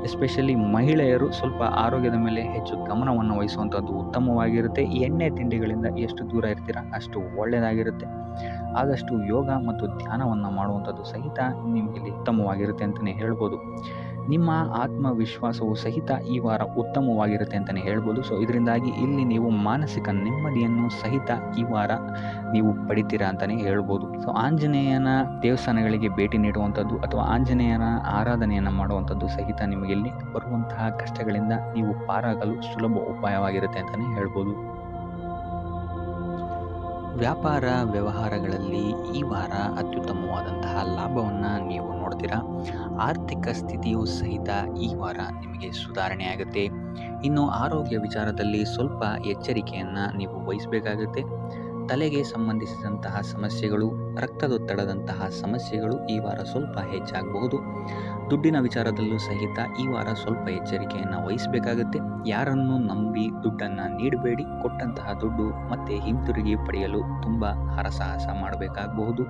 A: ಎಸ್ಪೆಷಲಿ ಮಹಿಳೆಯರು ಸ್ವಲ್ಪ ಆರೋಗ್ಯದ ಮೇಲೆ ಹೆಚ್ಚು ಗಮನವನ್ನು ವಹಿಸುವಂಥದ್ದು ಉತ್ತಮವಾಗಿರುತ್ತೆ. ಎಣ್ಣೆ ತಿಂಡಿಗಳಿಂದ ಎಷ್ಟು ದೂರ ಇರ್ತೀರಾ ಅಷ್ಟು ಒಳ್ಳೆಯದಾಗಿರುತ್ತೆ. ಆದಷ್ಟು ಯೋಗ ಮತ್ತು ಧ್ಯಾನವನ್ನು ಮಾಡುವಂಥದ್ದು ಸಹಿತ ನಿಮಗೆ ಉತ್ತಮವಾಗಿರುತ್ತೆ ಅಂತಲೇ ಹೇಳ್ಬೋದು. ನಿಮ್ಮ ಆತ್ಮವಿಶ್ವಾಸವು ಸಹಿತ ಈ ವಾರ ಉತ್ತಮವಾಗಿರುತ್ತೆ ಅಂತಲೇ ಹೇಳ್ಬೋದು. ಸೊ ಇದರಿಂದಾಗಿ ಇಲ್ಲಿ ನೀವು ಮಾನಸಿಕ ನೆಮ್ಮದಿಯನ್ನು ಸಹಿತ ಈ ವಾರ ನೀವು ಪಡಿತೀರಾ ಅಂತಲೇ ಹೇಳ್ಬೋದು. ಸೊ ಆಂಜನೇಯನ ದೇವಸ್ಥಾನಗಳಿಗೆ ಭೇಟಿ ನೀಡುವಂಥದ್ದು ಅಥವಾ ಆಂಜನೇಯನ ಆರಾಧನೆಯನ್ನು ಮಾಡುವಂಥದ್ದು ಸಹಿತ ನಿಮಗೆ ಇಲ್ಲಿ ಬರುವಂತಹ ಕಷ್ಟಗಳಿಂದ ನೀವು ಪಾರಾಗಲು ಸುಲಭ ಉಪಾಯವಾಗಿರುತ್ತೆ ಅಂತಲೇ ಹೇಳ್ಬೋದು. ವ್ಯಾಪಾರ ವ್ಯವಹಾರಗಳಲ್ಲಿ ಈ ವಾರ ಅತ್ಯುತ್ತಮವಾದಂತಹ ಲಾಭವನ್ನು ನೀವು ನೋಡ್ತೀರಾ. ಆರ್ಥಿಕ ಸ್ಥಿತಿಯೂ ಸಹಿತ ಈ ವಾರ ನಿಮಗೆ ಸುಧಾರಣೆ ಆಗುತ್ತೆ. ಇನ್ನು ಆರೋಗ್ಯ ವಿಚಾರದಲ್ಲಿ ಸ್ವಲ್ಪ ಎಚ್ಚರಿಕೆಯನ್ನು ನೀವು ವಹಿಸಬೇಕಾಗುತ್ತೆ. ತಲೆಗೆ ಸಂಬಂಧಿಸಿದಂತಹ ಸಮಸ್ಯೆಗಳು, ರಕ್ತದೊತ್ತಡದಂತಹ ಸಮಸ್ಯೆಗಳು ಈ ವಾರ ಸ್ವಲ್ಪ ಹೆಚ್ಚಾಗಬಹುದು. ದುಡ್ಡಿನ ವಿಚಾರದಲ್ಲೂ ಸಹಿತ ಈ ವಾರ ಸ್ವಲ್ಪ ಎಚ್ಚರಿಕೆಯನ್ನು ವಹಿಸಬೇಕಾಗುತ್ತೆ. ಯಾರನ್ನು ನಂಬಿ ದುಡ್ಡನ್ನು ನೀಡಬೇಡಿ. ಕೊಟ್ಟಂತಹ ದುಡ್ಡು ಮತ್ತೆ ಹಿಂತಿರುಗಿ ಪಡೆಯಲು ತುಂಬ ಹರಸಾಹಸ ಮಾಡಬೇಕಾಗಬಹುದು.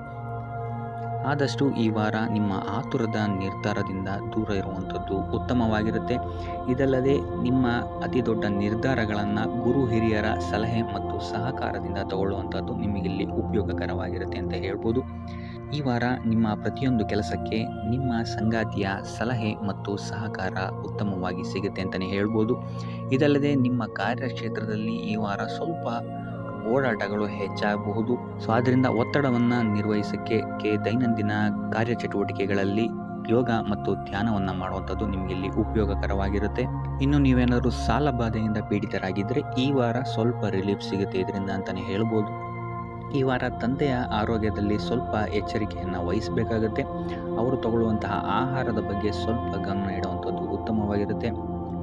A: ಆದಷ್ಟು ಈ ವಾರ ನಿಮ್ಮ ಆತುರದ ನಿರ್ಧಾರದಿಂದ ದೂರ ಇರುವಂಥದ್ದು ಉತ್ತಮವಾಗಿರುತ್ತೆ. ಇದಲ್ಲದೆ ನಿಮ್ಮ ಅತಿ ದೊಡ್ಡ ನಿರ್ಧಾರಗಳನ್ನು ಗುರು ಹಿರಿಯರ ಸಲಹೆ ಮತ್ತು ಸಹಕಾರದಿಂದ ತಗೊಳ್ಳುವಂಥದ್ದು ನಿಮಗಿಲ್ಲಿ ಉಪಯೋಗಕರವಾಗಿರುತ್ತೆ ಅಂತ ಹೇಳ್ಬೋದು. ಈ ವಾರ ನಿಮ್ಮ ಪ್ರತಿಯೊಂದು ಕೆಲಸಕ್ಕೆ ನಿಮ್ಮ ಸಂಗಾತಿಯ ಸಲಹೆ ಮತ್ತು ಸಹಕಾರ ಉತ್ತಮವಾಗಿ ಸಿಗುತ್ತೆ ಅಂತಲೇ ಹೇಳ್ಬೋದು. ಇದಲ್ಲದೆ ನಿಮ್ಮ ಕಾರ್ಯಕ್ಷೇತ್ರದಲ್ಲಿ ಈ ವಾರ ಸ್ವಲ್ಪ ಓಡಾಟಗಳು ಹೆಚ್ಚಾಗಬಹುದು. ಸೊ ಆದ್ದರಿಂದ ಒತ್ತಡವನ್ನು ನಿರ್ವಹಿಸೋಕ್ಕೆ ದೈನಂದಿನ ಕಾರ್ಯಚಟುವಟಿಕೆಗಳಲ್ಲಿ ಯೋಗ ಮತ್ತು ಧ್ಯಾನವನ್ನು ಮಾಡುವಂಥದ್ದು ನಿಮಗೆ ಇಲ್ಲಿ ಉಪಯೋಗಕರವಾಗಿರುತ್ತೆ. ಇನ್ನು ನೀವೇನಾದರೂ ಸಾಲ ಬಾಧೆಯಿಂದ ಪೀಡಿತರಾಗಿದ್ದರೆ ಈ ವಾರ ಸ್ವಲ್ಪ ರಿಲೀಫ್ ಸಿಗುತ್ತೆ ಇದರಿಂದ ಅಂತಲೇ ಹೇಳ್ಬೋದು. ಈ ವಾರ ತಂದೆಯ ಆರೋಗ್ಯದಲ್ಲಿ ಸ್ವಲ್ಪ ಎಚ್ಚರಿಕೆಯನ್ನು ವಹಿಸಬೇಕಾಗುತ್ತೆ. ಅವರು ತಗೊಳ್ಳುವಂತಹ ಆಹಾರದ ಬಗ್ಗೆ ಸ್ವಲ್ಪ ಗಮನ ಇಡುವಂಥದ್ದು ಉತ್ತಮವಾಗಿರುತ್ತೆ.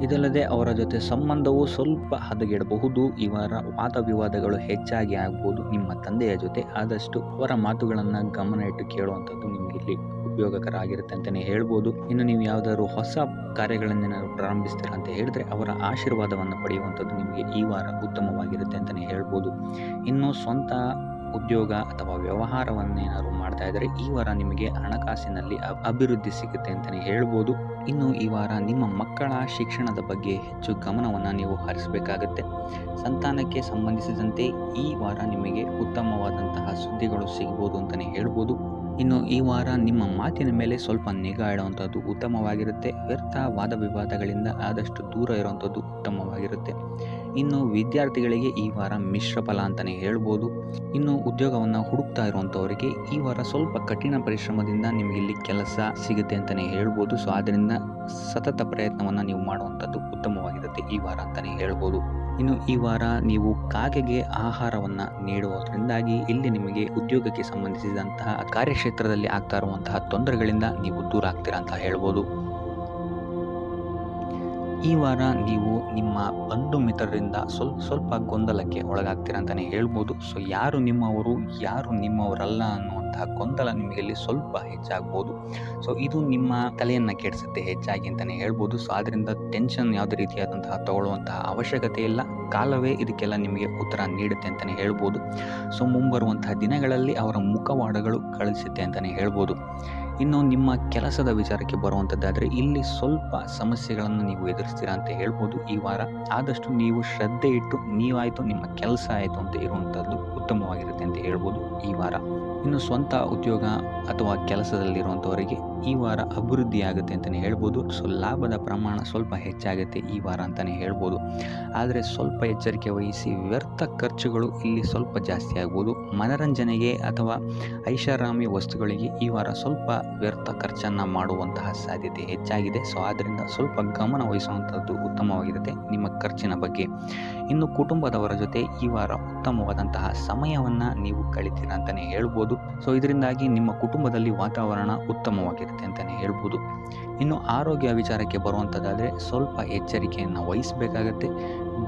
A: ಇದಲ್ಲದೆ ಅವರ ಜೊತೆ ಸಂಬಂಧವು ಸ್ವಲ್ಪ ಹದಗೆಡಬಹುದು. ಈ ವಾರ ವಾದ ವಿವಾದಗಳು ಹೆಚ್ಚಾಗಿ ಆಗ್ಬೋದು ನಿಮ್ಮ ತಂದೆಯ ಜೊತೆ. ಆದಷ್ಟು ಅವರ ಮಾತುಗಳನ್ನು ಗಮನ ಇಟ್ಟು ಕೇಳುವಂಥದ್ದು ನಿಮಗೆ ಇಲ್ಲಿ ಉಪಯೋಗಕರ ಆಗಿರುತ್ತೆ ಅಂತಲೇ ಹೇಳ್ಬೋದು. ಇನ್ನು ನೀವು ಯಾವುದಾದ್ರು ಹೊಸ ಕಾರ್ಯಗಳನ್ನೇನಾದ್ರು ಪ್ರಾರಂಭಿಸ್ತೀರಾ ಅಂತ ಹೇಳಿದ್ರೆ ಅವರ ಆಶೀರ್ವಾದವನ್ನು ಪಡೆಯುವಂಥದ್ದು ನಿಮಗೆ ಈ ವಾರ ಉತ್ತಮವಾಗಿರುತ್ತೆ ಅಂತಲೇ ಹೇಳ್ಬೋದು. ಇನ್ನು ಸ್ವಂತ ಉದ್ಯೋಗ ಅಥವಾ ವ್ಯವಹಾರವನ್ನೇನಾದ್ರು ಮಾಡ್ತಾ ಇದ್ದರೆ ಈ ವಾರ ನಿಮಗೆ ಹಣಕಾಸಿನಲ್ಲಿ ಅಭಿವೃದ್ಧಿ ಸಿಗುತ್ತೆ ಅಂತಲೇ ಹೇಳ್ಬೋದು. ಇನ್ನು ಈ ವಾರ ನಿಮ್ಮ ಮಕ್ಕಳ ಶಿಕ್ಷಣದ ಬಗ್ಗೆ ಹೆಚ್ಚು ಗಮನವನ್ನು ನೀವು ಹರಿಸಬೇಕಾಗುತ್ತೆ. ಸಂತಾನಕ್ಕೆ ಸಂಬಂಧಿಸಿದಂತೆ ಈ ವಾರ ನಿಮಗೆ ಉತ್ತಮವಾದಂತಹ ಸುದ್ದಿಗಳು ಸಿಗ್ಬೋದು ಅಂತಲೇ ಹೇಳ್ಬೋದು. ಇನ್ನು ಈ ವಾರ ನಿಮ್ಮ ಮಾತಿನ ಮೇಲೆ ಸ್ವಲ್ಪ ನಿಗಾ ಇಡುವಂಥದ್ದು ಉತ್ತಮವಾಗಿರುತ್ತೆ. ವ್ಯರ್ಥ ವಾದ ವಿವಾದಗಳಿಂದ ಆದಷ್ಟು ದೂರ ಇರುವಂಥದ್ದು ಉತ್ತಮವಾಗಿರುತ್ತೆ. ಇನ್ನು ವಿದ್ಯಾರ್ಥಿಗಳಿಗೆ ಈ ವಾರ ಮಿಶ್ರ ಫಲ ಅಂತಲೇ ಹೇಳ್ಬೋದು. ಇನ್ನು ಉದ್ಯೋಗವನ್ನು ಹುಡುಕ್ತಾ ಇರುವಂಥವರಿಗೆ ಈ ವಾರ ಸ್ವಲ್ಪ ಕಠಿಣ ಪರಿಶ್ರಮದಿಂದ ನಿಮಗೆ ಇಲ್ಲಿ ಕೆಲಸ ಸಿಗುತ್ತೆ ಅಂತಲೇ ಹೇಳ್ಬೋದು. ಸೊ ಆದ್ದರಿಂದ ಸತತ ಪ್ರಯತ್ನವನ್ನು ನೀವು ಮಾಡುವಂಥದ್ದು ಉತ್ತಮವಾಗಿರುತ್ತೆ ಈ ವಾರ ಅಂತಲೇ ಹೇಳ್ಬೋದು. ಇನ್ನು ಈ ವಾರ ನೀವು ಕಾಗೆಗೆ ಆಹಾರವನ್ನು ನೀಡುವುದರಿಂದಾಗಿ ಇಲ್ಲಿ ನಿಮಗೆ ಉದ್ಯೋಗಕ್ಕೆ ಸಂಬಂಧಿಸಿದಂತಹ ಕಾರ್ಯಕ್ಷೇತ್ರದಲ್ಲಿ ಆಗ್ತಾ ಇರುವಂತಹ ತೊಂದರೆಗಳಿಂದ ನೀವು ದೂರ ಆಗ್ತೀರಾ ಅಂತ ಹೇಳ್ಬೋದು. ಈ ವಾರ ನೀವು ನಿಮ್ಮ ಬಂಧು ಮಿತ್ರರಿಂದ ಸ್ವಲ್ಪ ಗೊಂದಲಕ್ಕೆ ಒಳಗಾಗ್ತೀರಾ ಅಂತಲೇ ಹೇಳ್ಬೋದು. ಸೊ ಯಾರು ನಿಮ್ಮವರು ಯಾರು ನಿಮ್ಮವರಲ್ಲ ಅನ್ನುವಂತಹ ಗೊಂದಲ ನಿಮಗೆ ಇಲ್ಲಿ ಸ್ವಲ್ಪ ಹೆಚ್ಚಾಗ್ಬೋದು. ಸೊ ಇದು ನಿಮ್ಮ ತಲೆಯನ್ನು ಕೆಡಿಸುತ್ತೆ ಹೆಚ್ಚಾಗಿ ಅಂತಲೇ ಹೇಳ್ಬೋದು. ಸೊ ಆದ್ದರಿಂದ ಟೆನ್ಷನ್ ಯಾವುದೇ ರೀತಿಯಾದಂತಹ ತಗೊಳ್ಳುವಂತಹ ಅವಶ್ಯಕತೆ ಇಲ್ಲ. ಕಾಲವೇ ಇದಕ್ಕೆಲ್ಲ ನಿಮಗೆ ಉತ್ತರ ನೀಡುತ್ತೆ ಅಂತಲೇ ಹೇಳ್ಬೋದು. ಸೊ ಮುಂಬರುವಂತಹ ದಿನಗಳಲ್ಲಿ ಅವರ ಮುಖವಾಡಗಳು ಕಳಿಸುತ್ತೆ ಅಂತಲೇ ಹೇಳ್ಬೋದು. ಇನ್ನು ನಿಮ್ಮ ಕೆಲಸದ ವಿಚಾರಕ್ಕೆ ಬರುವಂಥದ್ದಾದರೆ ಇಲ್ಲಿ ಸ್ವಲ್ಪ ಸಮಸ್ಯೆಗಳನ್ನು ನೀವು ಎದುರಿಸ್ತೀರಾ ಅಂತ ಹೇಳ್ಬೋದು. ಈ ವಾರ ಆದಷ್ಟು ನೀವು ಶ್ರದ್ಧೆ ಇಟ್ಟು ನೀವಾಯಿತು ನಿಮ್ಮ ಕೆಲಸ ಆಯಿತು ಅಂತ ಇರುವಂಥದ್ದು ಉತ್ತಮವಾಗಿರುತ್ತೆ ಅಂತ ಹೇಳ್ಬೋದು ಈ ವಾರ. ಇನ್ನು ಸ್ವಂತ ಉದ್ಯೋಗ ಅಥವಾ ಕೆಲಸದಲ್ಲಿರುವಂಥವರಿಗೆ ಈ ವಾರ ಅಭಿವೃದ್ಧಿ ಆಗುತ್ತೆ ಅಂತಲೇ ಹೇಳ್ಬೋದು. ಸೊ ಲಾಭದ ಪ್ರಮಾಣ ಸ್ವಲ್ಪ ಹೆಚ್ಚಾಗುತ್ತೆ ಈ ವಾರ ಅಂತಲೇ ಹೇಳ್ಬೋದು. ಆದರೆ ಸ್ವಲ್ಪ ಎಚ್ಚರಿಕೆ ವಹಿಸಿ. ವ್ಯರ್ಥ ಖರ್ಚುಗಳು ಇಲ್ಲಿ ಸ್ವಲ್ಪ ಜಾಸ್ತಿ ಆಗ್ಬೋದು. ಮನರಂಜನೆಗೆ ಅಥವಾ ಐಷಾರಾಮಿ ವಸ್ತುಗಳಿಗೆ ಈ ವಾರ ಸ್ವಲ್ಪ ವ್ಯರ್ಥ ಖರ್ಚನ್ನು ಮಾಡುವಂತಹ ಸಾಧ್ಯತೆ ಹೆಚ್ಚಾಗಿದೆ. ಸೊ ಆದ್ದರಿಂದ ಸ್ವಲ್ಪ ಗಮನ ವಹಿಸುವಂಥದ್ದು ಉತ್ತಮವಾಗಿರುತ್ತೆ ನಿಮ್ಮ ಖರ್ಚಿನ ಬಗ್ಗೆ. ಇನ್ನು ಕುಟುಂಬದವರ ಜೊತೆ ಈ ವಾರ ಉತ್ತಮವಾದಂತಹ ಸಮಯವನ್ನು ನೀವು ಕಳಿತೀರಾ ಅಂತಲೇ ಹೇಳ್ಬೋದು. ಸೊ ಇದರಿಂದಾಗಿ ನಿಮ್ಮ ಕುಟುಂಬದಲ್ಲಿ ವಾತಾವರಣ ಉತ್ತಮವಾಗಿರುತ್ತೆ ಅಂತಲೇ ಹೇಳ್ಬೋದು. ಇನ್ನು ಆರೋಗ್ಯ ವಿಚಾರಕ್ಕೆ ಬರುವಂಥದ್ದಾದರೆ ಸ್ವಲ್ಪ ಎಚ್ಚರಿಕೆಯನ್ನು ವಹಿಸಬೇಕಾಗತ್ತೆ.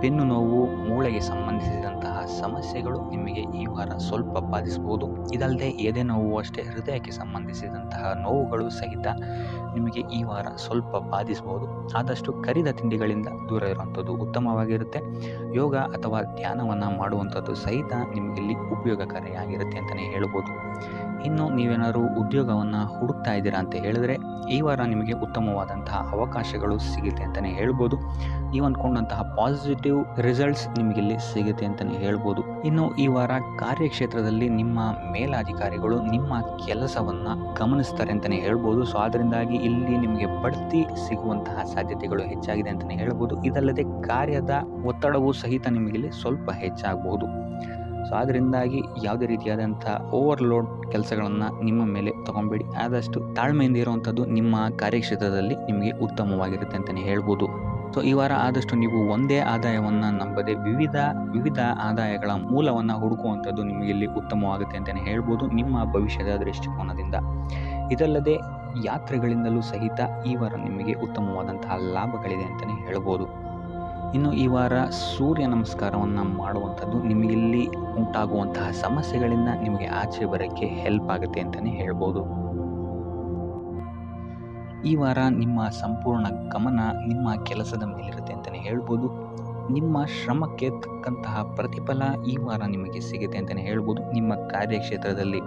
A: ಬೆನ್ನು ನೋವು, ಮೂಳೆಗೆ ಸಂಬಂಧಿಸಿದಂತಹ ಸಮಸ್ಯೆಗಳು ನಿಮಗೆ ಈ ವಾರ ಸ್ವಲ್ಪ ಬಾಧಿಸಬಹುದು. ಇದಲ್ಲದೆ ಎದೆ ನೋವು ಅಷ್ಟೇ ಹೃದಯಕ್ಕೆ ಸಂಬಂಧಿಸಿದಂತಹ ನೋವುಗಳು ಸಹಿತ ನಿಮಗೆ ಈ ವಾರ ಸ್ವಲ್ಪ ಬಾಧಿಸಬಹುದು. ಆದಷ್ಟು ಕರಿದ ತಿಂಡಿಗಳಿಂದ ದೂರ ಇರುವಂಥದ್ದು ಉತ್ತಮವಾಗಿರುತ್ತೆ. ಯೋಗ ಅಥವಾ ಧ್ಯಾನವನ್ನು ಮಾಡುವಂಥದ್ದು ಸಹಿತ ನಿಮಗಿಲ್ಲಿ ಉಪಯೋಗಕಾರಿಯಾಗಿರುತ್ತೆ ಅಂತಲೇ ಹೇಳ್ಬೋದು. ಇನ್ನು ನೀವೇನಾದರೂ ಉದ್ಯೋಗವನ್ನು ಹುಡುಕ್ತಾ ಇದ್ದೀರಾ ಅಂತ ಹೇಳಿದ್ರೆ ಈ ವಾರ ನಿಮಗೆ ಉತ್ತಮವಾದಂತಹ ಅವಕಾಶಗಳು ಸಿಗುತ್ತೆ ಅಂತಲೇ ಹೇಳ್ಬೋದು. ನೀವು ಅಂದ್ಕೊಂಡಂತಹ ಪಾಸಿಟಿವ್ ರಿಸಲ್ಟ್ಸ್ ನಿಮಗಿಲ್ಲಿ ಸಿಗುತ್ತೆ ಅಂತಲೇ ಹೇಳ್ಬೋದು. ಇನ್ನು ಈ ವಾರ ಕಾರ್ಯಕ್ಷೇತ್ರದಲ್ಲಿ ನಿಮ್ಮ ಮೇಲಾಧಿಕಾರಿಗಳು ನಿಮ್ಮ ಕೆಲಸವನ್ನು ಗಮನಿಸ್ತಾರೆ ಅಂತಲೇ ಹೇಳ್ಬೋದು. ಸೊ ಅದರಿಂದಾಗಿ ಇಲ್ಲಿ ನಿಮಗೆ ಬಡ್ತಿ ಸಿಗುವಂತಹ ಸಾಧ್ಯತೆಗಳು ಹೆಚ್ಚಾಗಿದೆ ಅಂತಲೇ ಹೇಳ್ಬೋದು. ಇದಲ್ಲದೆ ಕಾರ್ಯದ ಒತ್ತಡವೂ ಸಹಿತ ನಿಮಗಿಲ್ಲಿ ಸ್ವಲ್ಪ ಹೆಚ್ಚಾಗಬಹುದು. ಸೊ ಅದರಿಂದಾಗಿ ಯಾವುದೇ ರೀತಿಯಾದಂಥ ಓವರ್ಲೋಡ್ ಕೆಲಸಗಳನ್ನು ನಿಮ್ಮ ಮೇಲೆ ತೊಗೊಬೇಡಿ. ಆದಷ್ಟು ತಾಳ್ಮೆಯಿಂದ ಇರುವಂಥದ್ದು ನಿಮ್ಮ ಕಾರ್ಯಕ್ಷೇತ್ರದಲ್ಲಿ ನಿಮಗೆ ಉತ್ತಮವಾಗಿರುತ್ತೆ ಅಂತಲೇ ಹೇಳ್ಬೋದು. ಸೊ ಈ ವಾರ ಆದಷ್ಟು ನೀವು ಒಂದೇ ಆದಾಯವನ್ನು ನಂಬದೆ ವಿವಿಧ ಆದಾಯಗಳ ಮೂಲವನ್ನು ಹುಡುಕುವಂಥದ್ದು ನಿಮಗೆ ಇಲ್ಲಿ ಉತ್ತಮವಾಗುತ್ತೆ ಅಂತಲೇ ಹೇಳ್ಬೋದು ನಿಮ್ಮ ಭವಿಷ್ಯದ ದೃಷ್ಟಿಕೋನದಿಂದ. ಇದಲ್ಲದೆ ಯಾತ್ರೆಗಳಿಂದಲೂ ಸಹಿತ ಈ ವಾರ ನಿಮಗೆ ಉತ್ತಮವಾದಂತಹ ಲಾಭಗಳಿದೆ ಅಂತಲೇ ಹೇಳ್ಬೋದು. ಇನ್ನು ಈ ವಾರ ಸೂರ್ಯ ನಮಸ್ಕಾರವನ್ನು ಮಾಡುವಂಥದ್ದು ನಿಮಗಿಲ್ಲಿ ಉಂಟಾಗುವಂತಹ ಸಮಸ್ಯೆಗಳಿಂದ ನಿಮಗೆ ಆಚೆ ಬರೋಕ್ಕೆ ಹೆಲ್ಪ್ ಆಗುತ್ತೆ ಅಂತಲೇ ಹೇಳ್ಬೋದು. ಈ ವಾರ ನಿಮ್ಮ ಸಂಪೂರ್ಣ ಗಮನ ನಿಮ್ಮ ಕೆಲಸದ ಮೇಲಿರುತ್ತೆ ಅಂತಲೇ ಹೇಳ್ಬೋದು. ನಿಮ್ಮ ಶ್ರಮಕ್ಕೆ ತಕ್ಕಂತಹ ಪ್ರತಿಫಲ ಈ ವಾರ ನಿಮಗೆ ಸಿಗುತ್ತೆ ಅಂತಲೇ ಹೇಳ್ಬೋದು ನಿಮ್ಮ ಕಾರ್ಯಕ್ಷೇತ್ರದಲ್ಲಿ.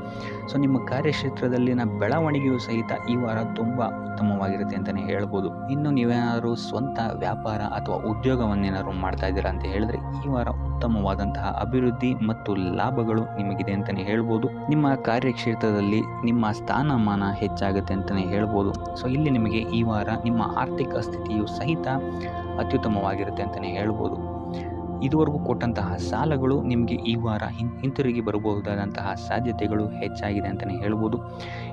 A: ಸೊ ನಿಮ್ಮ ಕಾರ್ಯಕ್ಷೇತ್ರದಲ್ಲಿನ ಬೆಳವಣಿಗೆಯೂ ಸಹಿತ ಈ ವಾರ ತುಂಬ ಉತ್ತಮವಾಗಿರುತ್ತೆ ಅಂತಲೇ ಹೇಳ್ಬೋದು. ಇನ್ನು ನೀವೇನಾದರೂ ಸ್ವಂತ ವ್ಯಾಪಾರ ಅಥವಾ ಉದ್ಯೋಗವನ್ನೇನಾದ್ರು ಮಾಡ್ತಾ ಇದ್ದೀರಾ ಅಂತ ಹೇಳಿದ್ರೆ ಈ ವಾರ ಉತ್ತಮವಾದಂತಹ ಅಭಿವೃದ್ಧಿ ಮತ್ತು ಲಾಭಗಳು ನಿಮಗಿದೆ ಅಂತಲೇ ಹೇಳ್ಬೋದು. ನಿಮ್ಮ ಕಾರ್ಯಕ್ಷೇತ್ರದಲ್ಲಿ ನಿಮ್ಮ ಸ್ಥಾನಮಾನ ಹೆಚ್ಚಾಗುತ್ತೆ ಅಂತಲೇ ಹೇಳ್ಬೋದು. ಸೊ ಇಲ್ಲಿ ನಿಮಗೆ ಈ ವಾರ ನಿಮ್ಮ ಆರ್ಥಿಕ ಸ್ಥಿತಿಯು ಸಹಿತ ಅತ್ಯುತ್ತಮವಾಗಿರುತ್ತೆ ಅಂತಲೇ ಹೇಳ್ಬೋದು. ಇದುವರೆಗೂ ಕೊಟ್ಟಂತಹ ಸಾಲಗಳು ನಿಮಗೆ ಈ ವಾರ ಹಿಂತಿರುಗಿ ಬರಬಹುದಾದಂತಹ ಸಾಧ್ಯತೆಗಳು ಹೆಚ್ಚಾಗಿದೆ ಅಂತಲೇ ಹೇಳ್ಬೋದು.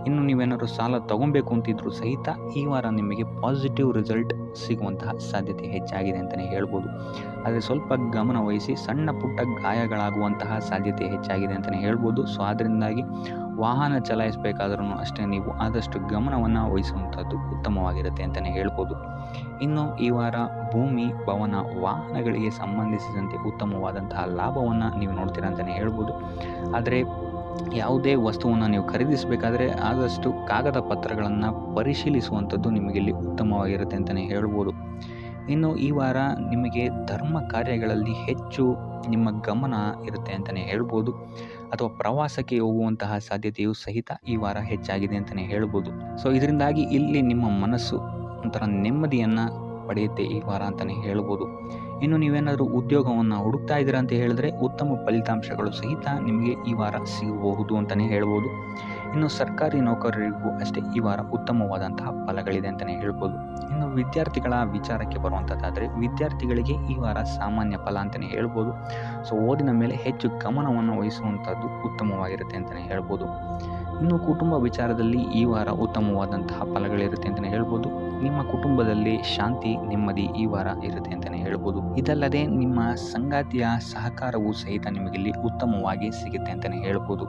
A: ಇನ್ನು ನೀವೇನಾದರೂ ಸಾಲ ತಗೊಬೇಕು ಅಂತಿದ್ರು ಸಹಿತ ಈ ವಾರ ನಿಮಗೆ ಪಾಸಿಟಿವ್ ರಿಸಲ್ಟ್ ಸಿಗುವಂತಹ ಸಾಧ್ಯತೆ ಹೆಚ್ಚಾಗಿದೆ ಅಂತಲೇ ಹೇಳ್ಬೋದು. ಆದರೆ ಸ್ವಲ್ಪ ಗಮನ ವಹಿಸಿ ಸಣ್ಣ ಪುಟ್ಟ ಗಾಯಗಳಾಗುವಂತಹ ಸಾಧ್ಯತೆ ಹೆಚ್ಚಾಗಿದೆ ಅಂತಲೇ ಹೇಳ್ಬೋದು. ಸೊ ಅದರಿಂದಾಗಿ ವಾಹನ ಚಲಾಯಿಸಬೇಕಾದ್ರೂ ಅಷ್ಟೇ ನೀವು ಆದಷ್ಟು ಗಮನವನ್ನು ವಹಿಸುವಂಥದ್ದು ಉತ್ತಮವಾಗಿರುತ್ತೆ ಅಂತಲೇ ಹೇಳ್ಬೋದು. ಇನ್ನು ಈ ವಾರ ಭೂಮಿ, ಭವನ, ವಾಹನಗಳಿಗೆ ಸಂಬಂಧಿಸಿದಂತೆ ಉತ್ತಮವಾದಂತಹ ಲಾಭವನ್ನು ನೀವು ನೋಡ್ತೀರಾ ಅಂತಲೇ ಹೇಳ್ಬೋದು. ಆದರೆ ಯಾವುದೇ ವಸ್ತುವನ್ನು ನೀವು ಖರೀದಿಸಬೇಕಾದ್ರೆ ಆದಷ್ಟು ಕಾಗದ ಪತ್ರಗಳನ್ನು ಪರಿಶೀಲಿಸುವಂಥದ್ದು ನಿಮಗಿಲ್ಲಿ ಉತ್ತಮವಾಗಿರುತ್ತೆ ಅಂತಲೇ ಹೇಳ್ಬೋದು. ಇನ್ನು ಈ ವಾರ ನಿಮಗೆ ಧರ್ಮ ಕಾರ್ಯಗಳಲ್ಲಿ ಹೆಚ್ಚು ನಿಮ್ಮ ಗಮನ ಇರುತ್ತೆ ಅಂತಲೇ ಹೇಳ್ಬೋದು. ಅಥವಾ ಪ್ರವಾಸಕ್ಕೆ ಹೋಗುವಂತಹ ಸಾಧ್ಯತೆಯು ಸಹಿತ ಈ ವಾರ ಹೆಚ್ಚಾಗಿದೆ ಅಂತಲೇ ಹೇಳ್ಬೋದು. ಸೊ ಇದರಿಂದಾಗಿ ಇಲ್ಲಿ ನಿಮ್ಮ ಮನಸ್ಸು ಒಂಥರ ನೆಮ್ಮದಿಯನ್ನು ಪಡೆಯುತ್ತೆ ಈ ವಾರ ಅಂತಲೇ ಹೇಳ್ಬೋದು. ಇನ್ನು ನೀವೇನಾದರೂ ಉದ್ಯೋಗವನ್ನು ಹುಡುಕ್ತಾ ಇದ್ದೀರಾ ಅಂತ ಹೇಳಿದ್ರೆ ಉತ್ತಮ ಫಲಿತಾಂಶಗಳು ಸಹಿತ ನಿಮಗೆ ಈ ವಾರ ಸಿಗಬಹುದು ಅಂತಲೇ ಹೇಳ್ಬೋದು. ಇನ್ನು ಸರ್ಕಾರಿ ನೌಕರರಿಗೂ ಅಷ್ಟೇ ಈ ವಾರ ಉತ್ತಮವಾದಂತಹ ಫಲಗಳಿದೆ ಅಂತಲೇ ಹೇಳ್ಬೋದು. ಇನ್ನು ವಿದ್ಯಾರ್ಥಿಗಳ ವಿಚಾರಕ್ಕೆ ಬರುವಂಥದ್ದಾದರೆ ವಿದ್ಯಾರ್ಥಿಗಳಿಗೆ ಈ ವಾರ ಸಾಮಾನ್ಯ ಫಲ ಅಂತಲೇ ಹೇಳ್ಬೋದು. ಸೊ ಓದಿನ ಮೇಲೆ ಹೆಚ್ಚು ಗಮನವನ್ನು ವಹಿಸುವಂಥದ್ದು ಉತ್ತಮವಾಗಿರುತ್ತೆ ಅಂತಲೇ ಹೇಳ್ಬೋದು. ಇನ್ನು ಕುಟುಂಬ ವಿಚಾರದಲ್ಲಿ ಈ ವಾರ ಉತ್ತಮವಾದಂತಹ ಫಲಗಳಿರುತ್ತೆ ಅಂತಲೇ ಹೇಳ್ಬೋದು. ನಿಮ್ಮ ಕುಟುಂಬದಲ್ಲಿ ಶಾಂತಿ, ನೆಮ್ಮದಿ ಈ ವಾರ ಇರುತ್ತೆ ಅಂತಲೇ ಹೇಳ್ಬೋದು. ಇದಲ್ಲದೆ ನಿಮ್ಮ ಸಂಗಾತಿಯ ಸಹಕಾರವೂ ಸಹಿತ ನಿಮಗಿಲ್ಲಿ ಉತ್ತಮವಾಗಿ ಸಿಗುತ್ತೆ ಅಂತಲೇ ಹೇಳ್ಬೋದು.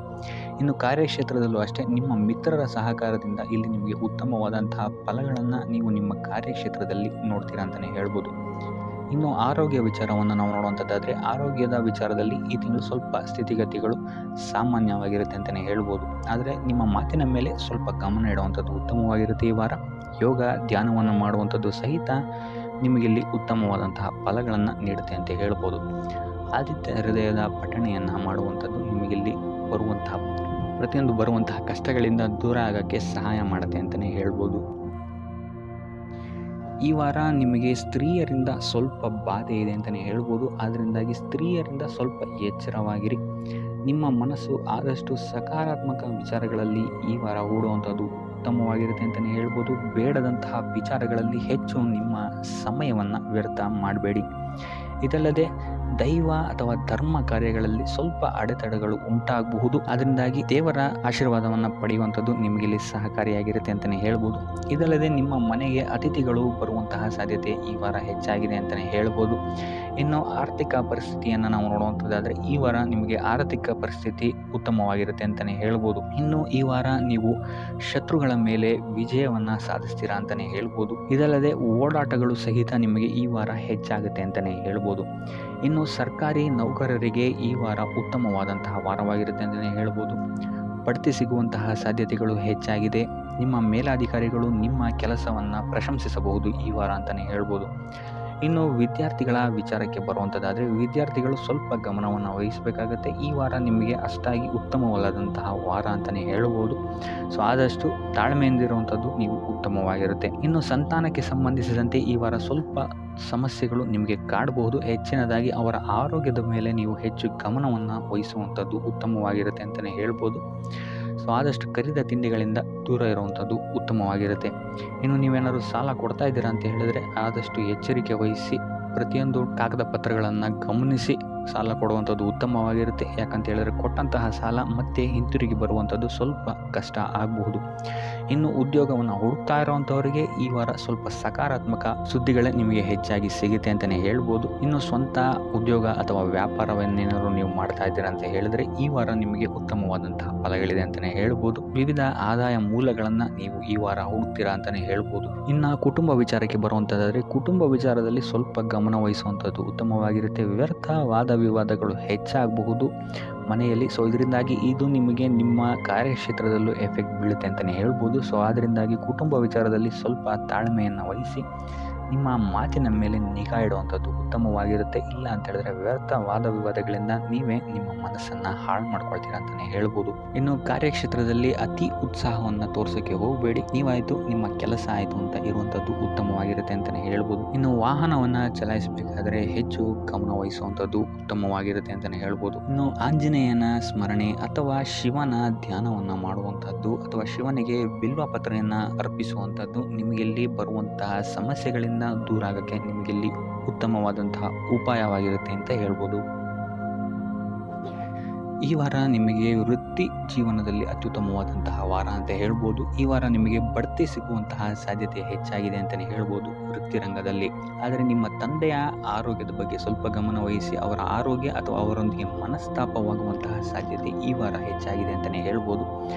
A: ಇನ್ನು ಕಾರ್ಯಕ್ಷೇತ್ರದಲ್ಲೂ ಅಷ್ಟೇ ನಿಮ್ಮ ಮಿತ್ರರ ಸಹಕಾರದಿಂದ ಇಲ್ಲಿ ನಿಮಗೆ ಉತ್ತಮವಾದಂತಹ ಫಲಗಳನ್ನು ನೀವು ನಿಮ್ಮ ಕಾರ್ಯಕ್ಷೇತ್ರದಲ್ಲಿ ನೋಡ್ತೀರಾ ಅಂತಲೇ ಹೇಳ್ಬೋದು. ಇನ್ನು ಆರೋಗ್ಯ ವಿಚಾರವನ್ನು ನಾವು ನೋಡುವಂಥದ್ದಾದರೆ ಆರೋಗ್ಯದ ವಿಚಾರದಲ್ಲಿ ಈ ತಿಂಗಳು ಸ್ವಲ್ಪ ಸ್ಥಿತಿಗತಿಗಳು ಸಾಮಾನ್ಯವಾಗಿರುತ್ತೆ ಅಂತಲೇ ಹೇಳ್ಬೋದು. ಆದರೆ ನಿಮ್ಮ ಮಾತಿನ ಮೇಲೆ ಸ್ವಲ್ಪ ಗಮನ ಇಡುವಂಥದ್ದು ಉತ್ತಮವಾಗಿರುತ್ತೆ ಈ ವಾರ. ಯೋಗ, ಧ್ಯಾನವನ್ನು ಮಾಡುವಂಥದ್ದು ಸಹಿತ ನಿಮಗಿಲ್ಲಿ ಉತ್ತಮವಾದಂತಹ ಫಲಗಳನ್ನು ನೀಡುತ್ತೆ ಅಂತ ಹೇಳ್ಬೋದು. ಆದಿತ್ಯ ಹೃದಯದ ಪಠಣೆಯನ್ನು ಮಾಡುವಂಥದ್ದು ನಿಮಗಿಲ್ಲಿ ಬರುವಂತಹ ಕಷ್ಟಗಳಿಂದ ದೂರ ಆಗೋಕ್ಕೆ ಸಹಾಯ ಮಾಡುತ್ತೆ ಅಂತಲೇ ಹೇಳ್ಬೋದು. ಈ ವಾರ ನಿಮಗೆ ಸ್ತ್ರೀಯರಿಂದ ಸ್ವಲ್ಪ ಬಾಧೆ ಇದೆ ಅಂತಲೇ ಹೇಳ್ಬೋದು. ಅದರಿಂದಾಗಿ ಸ್ತ್ರೀಯರಿಂದ ಸ್ವಲ್ಪ ಎಚ್ಚರವಾಗಿರಿ. ನಿಮ್ಮ ಮನಸ್ಸು ಆದಷ್ಟು ಸಕಾರಾತ್ಮಕ ವಿಚಾರಗಳಲ್ಲಿ ಈ ವಾರ ಹೂಡುವಂಥದ್ದು ಉತ್ತಮವಾಗಿರುತ್ತೆ ಅಂತಲೇ ಹೇಳ್ಬೋದು. ಬೇಡದಂತಹ ವಿಚಾರಗಳಲ್ಲಿ ಹೆಚ್ಚು ನಿಮ್ಮ ಸಮಯವನ್ನು ವ್ಯರ್ಥ ಮಾಡಬೇಡಿ. ಇದಲ್ಲದೆ ದೈವ ಅಥವಾ ಧರ್ಮ ಕಾರ್ಯಗಳಲ್ಲಿ ಸ್ವಲ್ಪ ಅಡೆತಡೆಗಳು ಉಂಟಾಗಬಹುದು. ಅದರಿಂದಾಗಿ ದೇವರ ಆಶೀರ್ವಾದವನ್ನು ಪಡೆಯುವಂಥದ್ದು ನಿಮಗಿಲ್ಲಿ ಸಹಕಾರಿಯಾಗಿರುತ್ತೆ ಅಂತಲೇ ಹೇಳ್ಬೋದು. ಇದಲ್ಲದೆ ನಿಮ್ಮ ಮನೆಗೆ ಅತಿಥಿಗಳು ಬರುವಂತಹ ಸಾಧ್ಯತೆ ಈ ವಾರ ಹೆಚ್ಚಾಗಿದೆ ಅಂತಲೇ ಹೇಳ್ಬೋದು. ಇನ್ನು ಆರ್ಥಿಕ ಪರಿಸ್ಥಿತಿಯನ್ನು ನಾವು ನೋಡುವಂಥದ್ದಾದರೆ ಈ ವಾರ ನಿಮಗೆ ಆರ್ಥಿಕ ಪರಿಸ್ಥಿತಿ ಉತ್ತಮವಾಗಿರುತ್ತೆ ಅಂತಲೇ ಹೇಳ್ಬೋದು. ಇನ್ನು ಈ ವಾರ ನೀವು ಶತ್ರುಗಳ ಮೇಲೆ ವಿಜಯವನ್ನು ಸಾಧಿಸ್ತೀರಾ ಅಂತಲೇ ಹೇಳ್ಬೋದು. ಇದಲ್ಲದೆ ಓಡಾಟಗಳು ಸಹಿತ ನಿಮಗೆ ಈ ವಾರ ಹೆಚ್ಚಾಗುತ್ತೆ ಅಂತಲೇ ಹೇಳ್ಬೋದು. ಇನ್ನು ಸರ್ಕಾರಿ ನೌಕರರಿಗೆ ಈ ವಾರ ಉತ್ತಮವಾದಂತಹ ವಾರವಾಗಿರುತ್ತೆ ಅಂತಲೇ ಹೇಳ್ಬೋದು. ಬಡ್ತಿ ಸಿಗುವಂತಹ ಸಾಧ್ಯತೆಗಳು ಹೆಚ್ಚಾಗಿದೆ. ನಿಮ್ಮ ಮೇಲಾಧಿಕಾರಿಗಳು ನಿಮ್ಮ ಕೆಲಸವನ್ನು ಪ್ರಶಂಸಿಸಬಹುದು ಈ ವಾರ ಅಂತಲೇ ಹೇಳ್ಬೋದು. ಇನ್ನು ವಿದ್ಯಾರ್ಥಿಗಳ ವಿಚಾರಕ್ಕೆ ಬರುವಂಥದ್ದಾದರೆ ವಿದ್ಯಾರ್ಥಿಗಳು ಸ್ವಲ್ಪ ಗಮನವನ್ನು ವಹಿಸಬೇಕಾಗತ್ತೆ. ಈ ವಾರ ನಿಮಗೆ ಅಷ್ಟಾಗಿ ಉತ್ತಮವಲ್ಲದಂತಹ ವಾರ ಅಂತಲೇ ಹೇಳ್ಬೋದು. ಸೊ ಆದಷ್ಟು ತಾಳ್ಮೆಯಿಂದಿರುವಂಥದ್ದು ನೀವು ಉತ್ತಮವಾಗಿರುತ್ತೆ. ಇನ್ನು ಸಂತಾನಕ್ಕೆ ಸಂಬಂಧಿಸಿದಂತೆ ಈ ವಾರ ಸ್ವಲ್ಪ ಸಮಸ್ಯೆಗಳು ನಿಮಗೆ ಕಾಡಬಹುದು. ಹೆಚ್ಚಿನದಾಗಿ ಅವರ ಆರೋಗ್ಯದ ಮೇಲೆ ನೀವು ಹೆಚ್ಚು ಗಮನವನ್ನು ವಹಿಸುವಂಥದ್ದು ಉತ್ತಮವಾಗಿರುತ್ತೆ ಅಂತಲೇ ಹೇಳ್ಬೋದು. ಸೊ ಆದಷ್ಟು ಕರಿದ ತಿಂಡಿಗಳಿಂದ ದೂರ ಇರುವಂಥದ್ದು ಉತ್ತಮವಾಗಿರುತ್ತೆ. ಇನ್ನು ನೀವೇನಾದರೂ ಸಾಲ ಕೊಡ್ತಾ ಇದ್ದೀರಾ ಅಂತ ಹೇಳಿದ್ರೆ ಆದಷ್ಟು ಎಚ್ಚರಿಕೆ ವಹಿಸಿ ಪ್ರತಿಯೊಂದು ಕಾಗದ ಪತ್ರಗಳನ್ನು ಗಮನಿಸಿ ಸಾಲ ಕೊಡುವಂಥದ್ದು ಉತ್ತಮವಾಗಿರುತ್ತೆ. ಯಾಕಂತ ಹೇಳಿದ್ರೆ ಕೊಟ್ಟಂತಹ ಸಾಲ ಮತ್ತೆ ಹಿಂತಿರುಗಿ ಬರುವಂಥದ್ದು ಸ್ವಲ್ಪ ಕಷ್ಟ ಆಗಬಹುದು. ಇನ್ನು ಉದ್ಯೋಗವನ್ನು ಹುಡುಕ್ತಾ ಇರುವಂಥವರಿಗೆ ಈ ವಾರ ಸ್ವಲ್ಪ ಸಕಾರಾತ್ಮಕ ಸುದ್ದಿಗಳೇ ನಿಮಗೆ ಹೆಚ್ಚಾಗಿ ಸಿಗುತ್ತೆ ಅಂತಲೇ ಹೇಳ್ಬೋದು. ಇನ್ನು ಸ್ವಂತ ಉದ್ಯೋಗ ಅಥವಾ ವ್ಯಾಪಾರವನ್ನೇನಾದ್ರು ನೀವು ಮಾಡ್ತಾ ಇದ್ದೀರಾ ಅಂತ ಹೇಳಿದ್ರೆ ಈ ವಾರ ನಿಮಗೆ ಉತ್ತಮವಾದಂತಹ ಫಲಗಳಿದೆ ಅಂತಲೇ ಹೇಳ್ಬೋದು. ವಿವಿಧ ಆದಾಯ ಮೂಲಗಳನ್ನು ನೀವು ಈ ವಾರ ಹುಡುಕ್ತೀರಾ ಅಂತಲೇ ಹೇಳ್ಬೋದು. ಇನ್ನು ಕುಟುಂಬ ವಿಚಾರಕ್ಕೆ ಬರುವಂಥದ್ದಾದರೆ ಕುಟುಂಬ ವಿಚಾರದಲ್ಲಿ ಸ್ವಲ್ಪ ಗಮನ ವಹಿಸುವಂಥದ್ದು ಉತ್ತಮವಾಗಿರುತ್ತೆ. ವ್ಯರ್ಥ ವಾದ ವಿವಾದಗಳು ಹೆಚ್ಚಾಗಬಹುದು ಮನೆಯಲ್ಲಿ. ಸೊ ಇದರಿಂದಾಗಿ ಇದು ನಿಮಗೆ ನಿಮ್ಮ ಕಾರ್ಯಕ್ಷೇತ್ರದಲ್ಲೂ ಎಫೆಕ್ಟ್ ಬೀಳುತ್ತೆ ಅಂತಲೇ ಹೇಳ್ಬೋದು. ಸೊ ಅದರಿಂದಾಗಿ ಕುಟುಂಬ ವಿಚಾರದಲ್ಲಿ ಸ್ವಲ್ಪ ತಾಳ್ಮೆಯನ್ನು ವಹಿಸಿ ನಿಮ್ಮ ಮಾತಿನ ಮೇಲೆ ನಿಗಾ ಇಡುವಂಥದ್ದು ಉತ್ತಮವಾಗಿರುತ್ತೆ. ಇಲ್ಲ ಅಂತ ಹೇಳಿದ್ರೆ ವ್ಯರ್ಥ ವಾದ ವಿವಾದಗಳಿಂದ ನೀವೇ ನಿಮ್ಮ ಮನಸ್ಸನ್ನು ಹಾಳು ಮಾಡ್ಕೊಳ್ತೀರಾ ಅಂತಲೇ ಹೇಳ್ಬೋದು. ಇನ್ನು ಕಾರ್ಯಕ್ಷೇತ್ರದಲ್ಲಿ ಅತಿ ಉತ್ಸಾಹವನ್ನು ತೋರಿಸೋಕ್ಕೆ ಹೋಗಬೇಡಿ. ನೀವಾಯಿತು ನಿಮ್ಮ ಕೆಲಸ ಆಯಿತು ಅಂತ ಇರುವಂಥದ್ದು ಉತ್ತಮವಾಗಿರುತ್ತೆ ಅಂತಲೇ ಹೇಳ್ಬೋದು. ಇನ್ನು ವಾಹನವನ್ನು ಚಲಾಯಿಸಬೇಕಾದ್ರೆ ಹೆಚ್ಚು ಗಮನ ವಹಿಸುವಂಥದ್ದು ಉತ್ತಮವಾಗಿರುತ್ತೆ ಅಂತಲೇ ಹೇಳ್ಬೋದು. ಇನ್ನು ಆಂಜನೇಯನ ಸ್ಮರಣೆ ಅಥವಾ ಶಿವನ ಧ್ಯಾನವನ್ನು ಮಾಡುವಂಥದ್ದು ಅಥವಾ ಶಿವನಿಗೆ ಬಿಲ್ವ ಪತ್ರೆಯನ್ನು ಅರ್ಪಿಸುವಂಥದ್ದು ನಿಮಗೆಲ್ಲಿ ಬರುವಂತಹ ಸಮಸ್ಯೆಗಳಿಂದ ದೂರ ಆಗೋಕ್ಕೆ ನಿಮಗೆಲ್ಲಿ ಉತ್ತಮವಾದಂತಹ ಉಪಾಯವಾಗಿರುತ್ತೆ ಅಂತ ಹೇಳ್ಬೋದು. ಈ ವಾರ ನಿಮಗೆ ವೃತ್ತಿ ಜೀವನದಲ್ಲಿ ಅತ್ಯುತ್ತಮವಾದಂತಹ ವಾರ ಅಂತ ಹೇಳ್ಬೋದು. ಈ ವಾರ ನಿಮಗೆ ಬಡ್ತಿ ಸಿಗುವಂತಹ ಸಾಧ್ಯತೆ ಹೆಚ್ಚಾಗಿದೆ ಅಂತಲೇ ಹೇಳ್ಬೋದು ವೃತ್ತಿ ರಂಗದಲ್ಲಿ. ಆದರೆ ನಿಮ್ಮ ತಂದೆಯ ಆರೋಗ್ಯದ ಬಗ್ಗೆ ಸ್ವಲ್ಪ ಗಮನ ವಹಿಸಿ ಅವರ ಆರೋಗ್ಯ ಅಥವಾ ಅವರೊಂದಿಗೆ ಮನಸ್ತಾಪವಾಗುವಂತಹ ಸಾಧ್ಯತೆ ಈ ವಾರ ಹೆಚ್ಚಾಗಿದೆ ಅಂತಲೇ ಹೇಳ್ಬೋದು.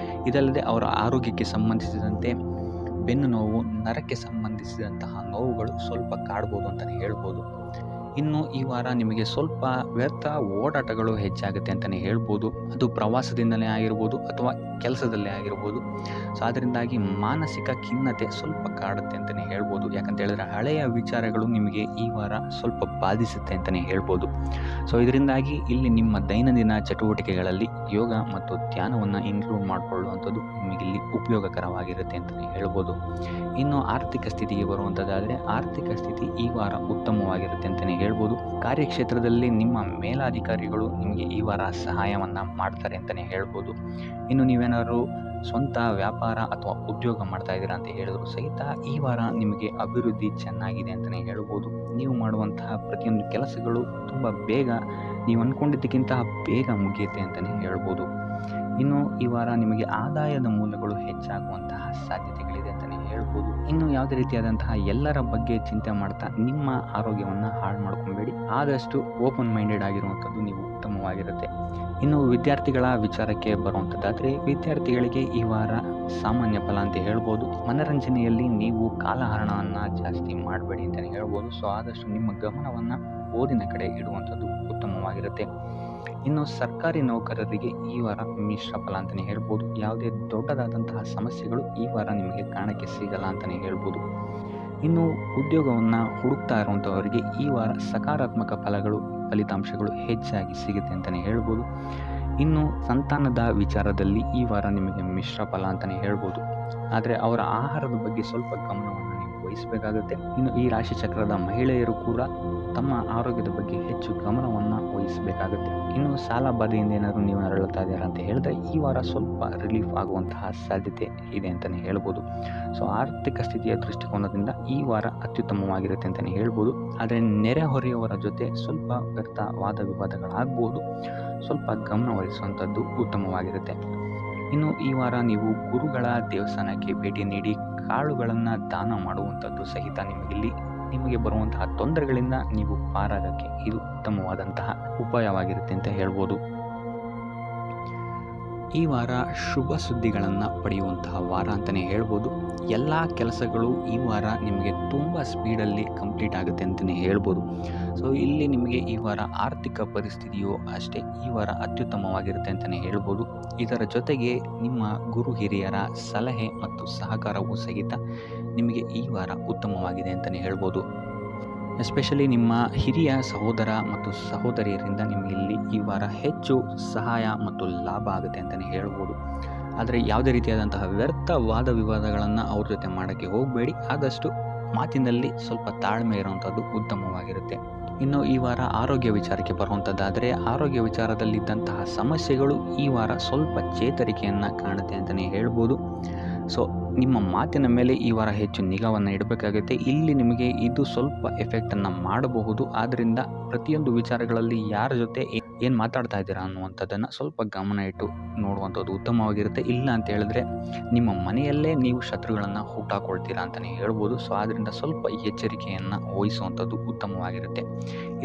A: ಇದಲ್ಲದೆ ಅವರ ಆರೋಗ್ಯಕ್ಕೆ ಸಂಬಂಧಿಸಿದಂತೆ ಬೆನ್ನು ನೋವು, ನರಕ್ಕೆ ಸಂಬಂಧಿಸಿದಂತಹ ನೋವುಗಳು ಸ್ವಲ್ಪ ಕಾಡ್ಬೋದು ಅಂತಲೇ ಹೇಳ್ಬೋದು. ಇನ್ನು ಈ ವಾರ ನಿಮಗೆ ಸ್ವಲ್ಪ ವ್ಯರ್ಥ ಓಡಾಟಗಳು ಹೆಚ್ಚಾಗುತ್ತೆ ಅಂತಲೇ ಹೇಳ್ಬೋದು. ಅದು ಪ್ರವಾಸದಿಂದಲೇ ಆಗಿರ್ಬೋದು ಅಥವಾ ಕೆಲಸದಲ್ಲೇ ಆಗಿರ್ಬೋದು. ಸೊ ಅದರಿಂದಾಗಿ ಮಾನಸಿಕ ಖಿನ್ನತೆ ಸ್ವಲ್ಪ ಕಾಡುತ್ತೆ ಅಂತಲೇ ಹೇಳ್ಬೋದು. ಯಾಕಂತ ಹೇಳಿದ್ರೆ ಹಳೆಯ ವಿಚಾರಗಳು ನಿಮಗೆ ಈ ವಾರ ಸ್ವಲ್ಪ ಬಾಧಿಸುತ್ತೆ ಅಂತಲೇ ಹೇಳ್ಬೋದು. ಸೊ ಇದರಿಂದಾಗಿ ಇಲ್ಲಿ ನಿಮ್ಮ ದೈನಂದಿನ ಚಟುವಟಿಕೆಗಳಲ್ಲಿ ಯೋಗ ಮತ್ತು ಧ್ಯಾನವನ್ನು ಇನ್ಕ್ಲೂಡ್ ಮಾಡಿಕೊಳ್ಳುವಂಥದ್ದು ನಿಮಗಿಲ್ಲಿ ಉಪಯೋಗಕರವಾಗಿರುತ್ತೆ ಅಂತಲೇ ಹೇಳ್ಬೋದು. ಇನ್ನು ಆರ್ಥಿಕ ಸ್ಥಿತಿಗೆ ಬರುವಂಥದ್ದಾದರೆ ಆರ್ಥಿಕ ಸ್ಥಿತಿ ಈ ವಾರ ಉತ್ತಮವಾಗಿರುತ್ತೆ ಅಂತಲೇ ಹೇಳ್ಬೋದು. ಕಾರ್ಯಕ್ಷೇತ್ರದಲ್ಲಿ ನಿಮ್ಮ ಮೇಲಾಧಿಕಾರಿಗಳು ನಿಮಗೆ ಈ ವಾರ ಸಹಾಯವನ್ನು ಮಾಡ್ತಾರೆ ಅಂತಲೇ ಹೇಳ್ಬೋದು. ಇನ್ನು ನೀವೇನಾದ್ರು ಸ್ವಂತ ವ್ಯಾಪಾರ ಅಥವಾ ಉದ್ಯೋಗ ಮಾಡ್ತಾ ಇದ್ದೀರಾ ಅಂತ ಹೇಳಿದ್ರು ಸಹಿತ ಈ ವಾರ ನಿಮಗೆ ಅಭಿವೃದ್ಧಿ ಚೆನ್ನಾಗಿದೆ ಅಂತಲೇ ಹೇಳ್ಬೋದು. ನೀವು ಮಾಡುವಂತಹ ಪ್ರತಿಯೊಂದು ಕೆಲಸಗಳು ತುಂಬ ಬೇಗ ನೀವು ಅಂದ್ಕೊಂಡಿದ್ದಕ್ಕಿಂತ ಬೇಗ ಮುಗಿಯುತ್ತೆ ಅಂತಲೇ ಹೇಳ್ಬೋದು. ಇನ್ನು ಈ ವಾರ ನಿಮಗೆ ಆದಾಯದ ಮೂಲಗಳು ಹೆಚ್ಚಾಗುವಂತಹ ಸಾಧ್ಯತೆಗಳಿದೆ ಅಂತಲೇ ಹೇಳ್ಬೋದು. ಇನ್ನು ಯಾವುದೇ ರೀತಿಯಾದಂತಹ ಎಲ್ಲರ ಬಗ್ಗೆ ಚಿಂತೆ ಮಾಡ್ತಾ ನಿಮ್ಮ ಆರೋಗ್ಯವನ್ನು ಹಾಳು ಮಾಡ್ಕೊಬೇಡಿ. ಆದಷ್ಟು ಓಪನ್ ಮೈಂಡೆಡ್ ಆಗಿರುವಂಥದ್ದು ನೀವು ಉತ್ತಮವಾಗಿರುತ್ತೆ. ಇನ್ನು ವಿದ್ಯಾರ್ಥಿಗಳ ವಿಚಾರಕ್ಕೆ ಬರುವಂಥದ್ದಾದರೆ ವಿದ್ಯಾರ್ಥಿಗಳಿಗೆ ಈ ವಾರ ಸಾಮಾನ್ಯ ಫಲ ಅಂತ ಹೇಳ್ಬೋದು. ಮನರಂಜನೆಯಲ್ಲಿ ನೀವು ಕಾಲಹರಣವನ್ನು ಜಾಸ್ತಿ ಮಾಡಬೇಡಿ ಅಂತಲೇ ಹೇಳ್ಬೋದು. ಸೊ ಆದಷ್ಟು ನಿಮ್ಮ ಗಮನವನ್ನು ಓದಿನ ಕಡೆ ಇಡುವಂಥದ್ದು ಉತ್ತಮವಾಗಿರುತ್ತೆ. ಇನ್ನು ಸರ್ಕಾರಿ ನೌಕರರಿಗೆ ಈ ವಾರ ಮಿಶ್ರ ಫಲ ಅಂತಲೇ ಹೇಳ್ಬೋದು. ಯಾವುದೇ ದೊಡ್ಡದಾದಂತಹ ಸಮಸ್ಯೆಗಳು ಈ ವಾರ ನಿಮಗೆ ಕಾಣಕ್ಕೆ ಸಿಗಲ್ಲ ಅಂತಲೇ ಹೇಳ್ಬೋದು. ಇನ್ನು ಉದ್ಯೋಗವನ್ನು ಹುಡುಕ್ತಾ ಇರುವಂಥವರಿಗೆ ಈ ವಾರ ಸಕಾರಾತ್ಮಕ ಫಲಿತಾಂಶಗಳು ಹೆಚ್ಚಾಗಿ ಸಿಗುತ್ತೆ ಅಂತಲೇ ಹೇಳ್ಬೋದು. ಇನ್ನು ಸಂತಾನದ ವಿಚಾರದಲ್ಲಿ ಈ ವಾರ ನಿಮಗೆ ಮಿಶ್ರ ಫಲ ಅಂತಲೇ ಹೇಳ್ಬೋದು. ಆದರೆ ಅವರ ಆಹಾರದ ಬಗ್ಗೆ ಸ್ವಲ್ಪ ಗಮನವನ್ನು ನೀವು ವಹಿಸಬೇಕಾಗುತ್ತೆ. ಇನ್ನು ಈ ರಾಶಿ ಚಕ್ರದ ಮಹಿಳೆಯರು ಕೂಡ ತಮ್ಮ ಆರೋಗ್ಯದ ಬಗ್ಗೆ ಹೆಚ್ಚು ಗಮನವನ್ನು ವಹಿಸಬೇಕಾಗುತ್ತೆ. ಇನ್ನು ಸಾಲ ಬಾಧೆಯಿಂದ ಏನಾದರೂ ನೀವು ನರಳುತ್ತಾ ಇದ್ದೀರಾ ಅಂತ ಹೇಳಿದ್ರೆ ಈ ವಾರ ಸ್ವಲ್ಪ ರಿಲೀಫ್ ಆಗುವಂತಹ ಸಾಧ್ಯತೆ ಇದೆ ಅಂತಲೇ ಹೇಳ್ಬೋದು. ಸೊ ಆರ್ಥಿಕ ಸ್ಥಿತಿಯ ದೃಷ್ಟಿಕೋನದಿಂದ ಈ ವಾರ ಅತ್ಯುತ್ತಮವಾಗಿರುತ್ತೆ ಅಂತಲೇ ಹೇಳ್ಬೋದು. ಆದರೆ ನೆರೆಹೊರೆಯವರ ಜೊತೆ ಸ್ವಲ್ಪ ವ್ಯರ್ಥ ವಾದ ವಿವಾದಗಳಾಗ್ಬೋದು. ಸ್ವಲ್ಪ ಗಮನ ವಹಿಸುವಂಥದ್ದು ಉತ್ತಮವಾಗಿರುತ್ತೆ. ಇನ್ನು ಈ ವಾರ ನೀವು ಗುರುಗಳ ದೇವಸ್ಥಾನಕ್ಕೆ ಭೇಟಿ ನೀಡಿ ಕಾಳುಗಳನ್ನು ದಾನ ಮಾಡುವಂಥದ್ದು ಸಹಿತ ನಿಮಗೆ ಬರುವಂತಹ ತೊಂದರೆಗಳಿಂದ ನೀವು ಪಾರಾಗಕ್ಕೆ ಇದು ಉತ್ತಮವಾದಂತಹ ಉಪಾಯವಾಗಿರುತ್ತೆ ಅಂತ ಹೇಳ್ಬೋದು. ಈ ವಾರ ಶುಭ ಸುದ್ದಿಗಳನ್ನು ಪಡೆಯುವಂತಹ ವಾರ ಅಂತಲೇ ಹೇಳ್ಬೋದು. ಎಲ್ಲ ಕೆಲಸಗಳು ಈ ವಾರ ನಿಮಗೆ ತುಂಬ ಸ್ಪೀಡಲ್ಲಿ ಕಂಪ್ಲೀಟ್ ಆಗುತ್ತೆ ಅಂತಲೇ ಹೇಳ್ಬೋದು. ಸೊ ಇಲ್ಲಿ ನಿಮಗೆ ಈ ವಾರ ಆರ್ಥಿಕ ಪರಿಸ್ಥಿತಿಯು ಅಷ್ಟೇ ಈ ವಾರ ಅತ್ಯುತ್ತಮವಾಗಿರುತ್ತೆ ಅಂತಲೇ ಹೇಳ್ಬೋದು. ಇದರ ಜೊತೆಗೆ ನಿಮ್ಮ ಗುರು ಹಿರಿಯರ ಸಲಹೆ ಮತ್ತು ಸಹಕಾರವೂ ಸಹಿತ ನಿಮಗೆ ಈ ವಾರ ಉತ್ತಮವಾಗಿದೆ ಅಂತಲೇ ಹೇಳ್ಬೋದು. ಎಸ್ಪೆಷಲಿ ನಿಮ್ಮ ಹಿರಿಯ ಸಹೋದರ ಮತ್ತು ಸಹೋದರಿಯರಿಂದ ನಿಮಗೆ ಇಲ್ಲಿ ಈ ವಾರ ಹೆಚ್ಚು ಸಹಾಯ ಮತ್ತು ಲಾಭ ಆಗುತ್ತೆ ಅಂತಲೇ ಹೇಳ್ಬೋದು. ಆದರೆ ಯಾವುದೇ ರೀತಿಯಾದಂತಹ ವ್ಯರ್ಥ ವಾದ ವಿವಾದಗಳನ್ನು ಅವ್ರ ಜೊತೆ ಮಾಡೋಕ್ಕೆ ಹೋಗಬೇಡಿ. ಆದಷ್ಟು ಮಾತಿನಲ್ಲಿ ಸ್ವಲ್ಪ ತಾಳ್ಮೆ ಇರುವಂಥದ್ದು ಉತ್ತಮವಾಗಿರುತ್ತೆ. ಇನ್ನು ಈ ವಾರ ಆರೋಗ್ಯ ವಿಚಾರಕ್ಕೆ ಬರುವಂಥದ್ದಾದರೆ ಆರೋಗ್ಯ ವಿಚಾರದಲ್ಲಿದ್ದಂತಹ ಸಮಸ್ಯೆಗಳು ಈ ವಾರ ಸ್ವಲ್ಪ ಚೇತರಿಕೆಯನ್ನು ಕಾಣುತ್ತೆ ಅಂತಲೇ ಹೇಳ್ಬೋದು. ಸೊ ನಿಮ್ಮ ಮಾತಿನ ಮೇಲೆ ಈ ವಾರ ಹೆಚ್ಚು ನಿಗಾವನ್ನು ಇಡಬೇಕಾಗುತ್ತೆ. ಇಲ್ಲಿ ನಿಮಗೆ ಇದು ಸ್ವಲ್ಪ ಎಫೆಕ್ಟನ್ನು ಮಾಡಬಹುದು. ಆದ್ದರಿಂದ ಪ್ರತಿಯೊಂದು ವಿಚಾರಗಳಲ್ಲಿ ಯಾರ ಜೊತೆ ಏನು ಮಾತಾಡ್ತಾ ಇದ್ದೀರಾ ಅನ್ನುವಂಥದ್ದನ್ನು ಸ್ವಲ್ಪ ಗಮನ ಇಟ್ಟು ನೋಡುವಂಥದ್ದು ಉತ್ತಮವಾಗಿರುತ್ತೆ. ಇಲ್ಲ ಅಂತ ಹೇಳಿದ್ರೆ ನಿಮ್ಮ ಮನೆಯಲ್ಲೇ ನೀವು ಶತ್ರುಗಳನ್ನು ಹುಟ್ಟಾಕೊಳ್ತೀರಾ ಅಂತಲೇ ಹೇಳ್ಬೋದು. ಸೊ ಆದ್ದರಿಂದ ಸ್ವಲ್ಪ ಎಚ್ಚರಿಕೆಯನ್ನು ವಹಿಸುವಂಥದ್ದು ಉತ್ತಮವಾಗಿರುತ್ತೆ.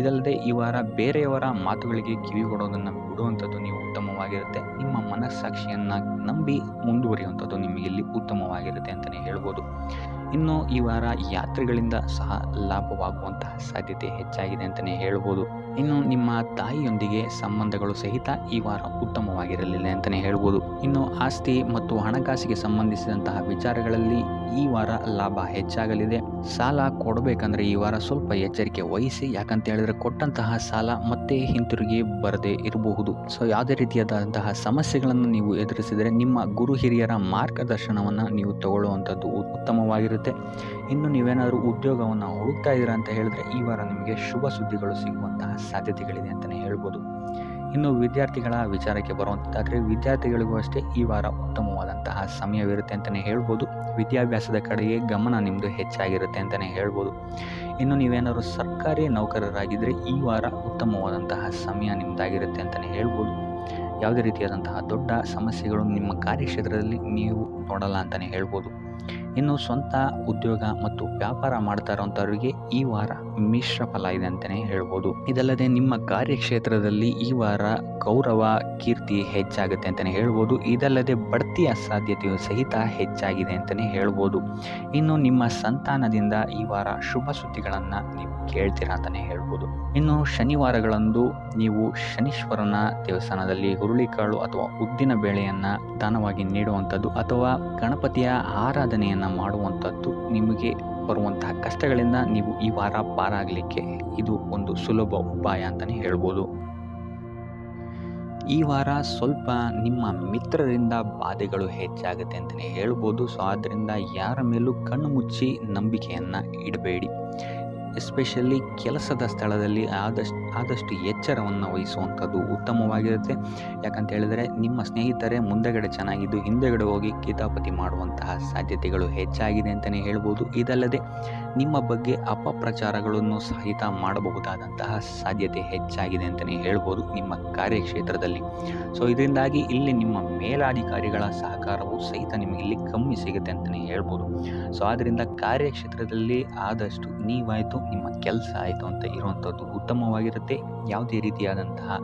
A: ಇದಲ್ಲದೆ ಈ ವಾರ ಬೇರೆಯವರ ಮಾತುಗಳಿಗೆ ಕಿವಿಗೊಡೋದನ್ನು ಬಿಡುವಂಥದ್ದು ನೀವು ಉತ್ತಮವಾಗಿರುತ್ತೆ. ನಿಮ್ಮ ಮನಸ್ಸಾಕ್ಷಿಯನ್ನು ನಂಬಿ ಮುಂದುವರಿಯುವಂಥದ್ದು ನಿಮಗೆ ಇಲ್ಲಿ ಉತ್ತಮವಾಗಿರುತ್ತೆ ಅಂತಲೇ ಹೇಳ್ಬೋದು. ಇನ್ನು ಈ ವಾರ ಯಾತ್ರೆಗಳಿಂದ ಸಹ ಲಾಭವಾಗುವಂತಹ ಸಾಧ್ಯತೆ ಹೆಚ್ಚಾಗಿದೆ ಅಂತಲೇ ಹೇಳ್ಬೋದು. ಇನ್ನು ನಿಮ್ಮ ತಾಯಿಯೊಂದಿಗೆ ಸಂಬಂಧಗಳು ಸಹಿತ ಈ ವಾರ ಉತ್ತಮವಾಗಿರಲಿಲ್ಲ ಅಂತಲೇ ಹೇಳ್ಬೋದು. ಇನ್ನು ಆಸ್ತಿ ಮತ್ತು ಹಣಕಾಸಿಗೆ ಸಂಬಂಧಿಸಿದಂತಹ ವಿಚಾರಗಳಲ್ಲಿ ಈ ವಾರ ಲಾಭ ಹೆಚ್ಚಾಗಲಿದೆ. ಸಾಲ ಕೊಡಬೇಕಂದ್ರೆ ಈ ವಾರ ಸ್ವಲ್ಪ ಎಚ್ಚರಿಕೆ ವಹಿಸಿ, ಯಾಕಂತ ಹೇಳಿದ್ರೆ ಕೊಟ್ಟಂತಹ ಸಾಲ ಮತ್ತೆ ಹಿಂತಿರುಗಿ ಬರದೇ ಇರಬಹುದು. ಸೊ ಯಾವುದೇ ರೀತಿಯಾದಂತಹ ಸಮಸ್ಯೆಗಳನ್ನು ನೀವು ಎದುರಿಸಿದರೆ ನಿಮ್ಮ ಗುರು ಹಿರಿಯರ ಮಾರ್ಗದರ್ಶನವನ್ನು ನೀವು ತಗೊಳ್ಳುವಂಥದ್ದು ಉತ್ತಮವಾಗಿರುತ್ತೆ. ಇನ್ನು ನೀವೇನಾದರೂ ಉದ್ಯೋಗವನ್ನು ಹುಡುಕ್ತಾ ಇದ್ದೀರಾ ಅಂತ ಹೇಳಿದ್ರೆ ಈ ವಾರ ನಿಮಗೆ ಶುಭ ಸುದ್ದಿಗಳು ಸಿಗುವಂತಹ ಸಾಧ್ಯತೆಗಳಿದೆ ಅಂತಲೇ ಹೇಳ್ಬೋದು. ಇನ್ನು ವಿದ್ಯಾರ್ಥಿಗಳ ವಿಚಾರಕ್ಕೆ ಬರುವಂಥದ್ದಾದರೆ ವಿದ್ಯಾರ್ಥಿಗಳಿಗೂ ಅಷ್ಟೇ ಈ ವಾರ ಉತ್ತಮವಾದಂತಹ ಸಮಯವಿರುತ್ತೆ ಅಂತಲೇ ಹೇಳ್ಬೋದು. ವಿದ್ಯಾಭ್ಯಾಸದ ಕಡೆಗೆ ಗಮನ ನಿಮ್ಮದು ಹೆಚ್ಚಾಗಿರುತ್ತೆ ಅಂತಲೇ ಹೇಳ್ಬೋದು. ಇನ್ನು ನೀವೇನಾದರೂ ಸರ್ಕಾರಿ ನೌಕರರಾಗಿದ್ದರೆ ಈ ವಾರ ಉತ್ತಮವಾದಂತಹ ಸಮಯ ನಿಮ್ಮದಾಗಿರುತ್ತೆ ಅಂತಲೇ ಹೇಳ್ಬೋದು. ಯಾವುದೇ ರೀತಿಯಾದಂತಹ ದೊಡ್ಡ ಸಮಸ್ಯೆಗಳು ನಿಮ್ಮ ಕಾರ್ಯಕ್ಷೇತ್ರದಲ್ಲಿ ನೀವು ನೋಡಲ್ಲ ಅಂತಲೇ ಹೇಳ್ಬೋದು. ಇನ್ನು ಸ್ವಂತ ಉದ್ಯೋಗ ಮತ್ತು ವ್ಯಾಪಾರ ಮಾಡ್ತಾ ಇರೋಂಥವ್ರಿಗೆ ಈ ವಾರ ಮಿಶ್ರ ಫಲ ಇದೆ ಅಂತಲೇ ಹೇಳ್ಬೋದು. ಇದಲ್ಲದೆ ನಿಮ್ಮ ಕಾರ್ಯಕ್ಷೇತ್ರದಲ್ಲಿ ಈ ವಾರ ಗೌರವ ಕೀರ್ತಿ ಹೆಚ್ಚಾಗುತ್ತೆ ಅಂತಲೇ ಹೇಳ್ಬೋದು. ಇದಲ್ಲದೆ ಬಡ್ತಿಯ ಸಾಧ್ಯತೆಯು ಸಹಿತ ಹೆಚ್ಚಾಗಿದೆ ಅಂತಲೇ ಹೇಳ್ಬೋದು. ಇನ್ನು ನಿಮ್ಮ ಸಂತಾನದಿಂದ ಈ ವಾರ ಶುಭ ಸುದ್ದಿಗಳನ್ನು ನೀವು ಕೇಳ್ತೀರಾ ಅಂತಲೇ ಹೇಳ್ಬೋದು. ಇನ್ನು ಶನಿವಾರಗಳಂದು ನೀವು ಶನೀಶ್ವರನ ದೇವಸ್ಥಾನದಲ್ಲಿ ಹುರುಳಿಕಾಳು ಅಥವಾ ಉದ್ದಿನ ಬೇಳೆಯನ್ನು ದಾನವಾಗಿ ನೀಡುವಂಥದ್ದು ಅಥವಾ ಗಣಪತಿಯ ಆರಾಧನೆಯನ್ನು ಮಾಡುವಂಥದ್ದು ನಿಮಗೆ ಬರುವಂತಹ ಕಷ್ಟಗಳಿಂದ ನೀವು ಈ ವಾರ ಪಾರಾಗಲಿಕ್ಕೆ ಇದು ಒಂದು ಸುಲಭ ಉಪಾಯ ಅಂತಲೇ ಹೇಳ್ಬೋದು. ಈ ವಾರ ಸ್ವಲ್ಪ ನಿಮ್ಮ ಮಿತ್ರರಿಂದ ಬಾಧೆಗಳು ಹೆಚ್ಚಾಗುತ್ತೆ ಅಂತಲೇ ಹೇಳ್ಬೋದು. ಸೊ ಆದ್ದರಿಂದ ಯಾರ ಮೇಲೂ ಕಣ್ಣು ಮುಚ್ಚಿ ನಂಬಿಕೆಯನ್ನು ಇಡಬೇಡಿ. ಎಸ್ಪೆಷಲಿ ಕೆಲಸದ ಸ್ಥಳದಲ್ಲಿ ಆದಷ್ಟು ಎಚ್ಚರವನ್ನು ವಹಿಸುವಂಥದ್ದು ಉತ್ತಮವಾಗಿರುತ್ತೆ. ಯಾಕಂತ ಹೇಳಿದರೆ ನಿಮ್ಮ ಸ್ನೇಹಿತರೇ ಮುಂದೆಗಡೆ ಚೆನ್ನಾಗಿದ್ದು ಹಿಂದೆಗಡೆ ಹೋಗಿ ಕಿತಾಪತಿ ಮಾಡುವಂತಹ ಸಾಧ್ಯತೆಗಳು ಹೆಚ್ಚಾಗಿದೆ ಅಂತಲೇ ಹೇಳ್ಬೋದು. ಇದಲ್ಲದೆ ನಿಮ್ಮ ಬಗ್ಗೆ ಅಪಪ್ರಚಾರಗಳನ್ನು ಸಹಿತ ಮಾಡಬಹುದಾದಂತಹ ಸಾಧ್ಯತೆ ಹೆಚ್ಚಾಗಿದೆ ಅಂತಲೇ ಹೇಳ್ಬೋದು ನಿಮ್ಮ ಕಾರ್ಯಕ್ಷೇತ್ರದಲ್ಲಿ. ಸೊ ಇದರಿಂದಾಗಿ ಇಲ್ಲಿ ನಿಮ್ಮ ಮೇಲಾಧಿಕಾರಿಗಳ ಸಹಕಾರವು ಸಹಿತ ನಿಮಗೆ ಇಲ್ಲಿ ಕಮ್ಮಿ ಸಿಗುತ್ತೆ ಅಂತಲೇ ಹೇಳ್ಬೋದು. ಸೊ ಆದ್ದರಿಂದ ಕಾರ್ಯಕ್ಷೇತ್ರದಲ್ಲಿ ಆದಷ್ಟು ನೀವಾಯಿತು ನಿಮ್ಮ ಕೆಲಸ ಆಯಿತು ಅಂತ ಇರುವಂಥದ್ದು ಉತ್ತಮವಾಗಿರುತ್ತೆ. ಯಾವುದೇ ರೀತಿಯಾದಂತಹ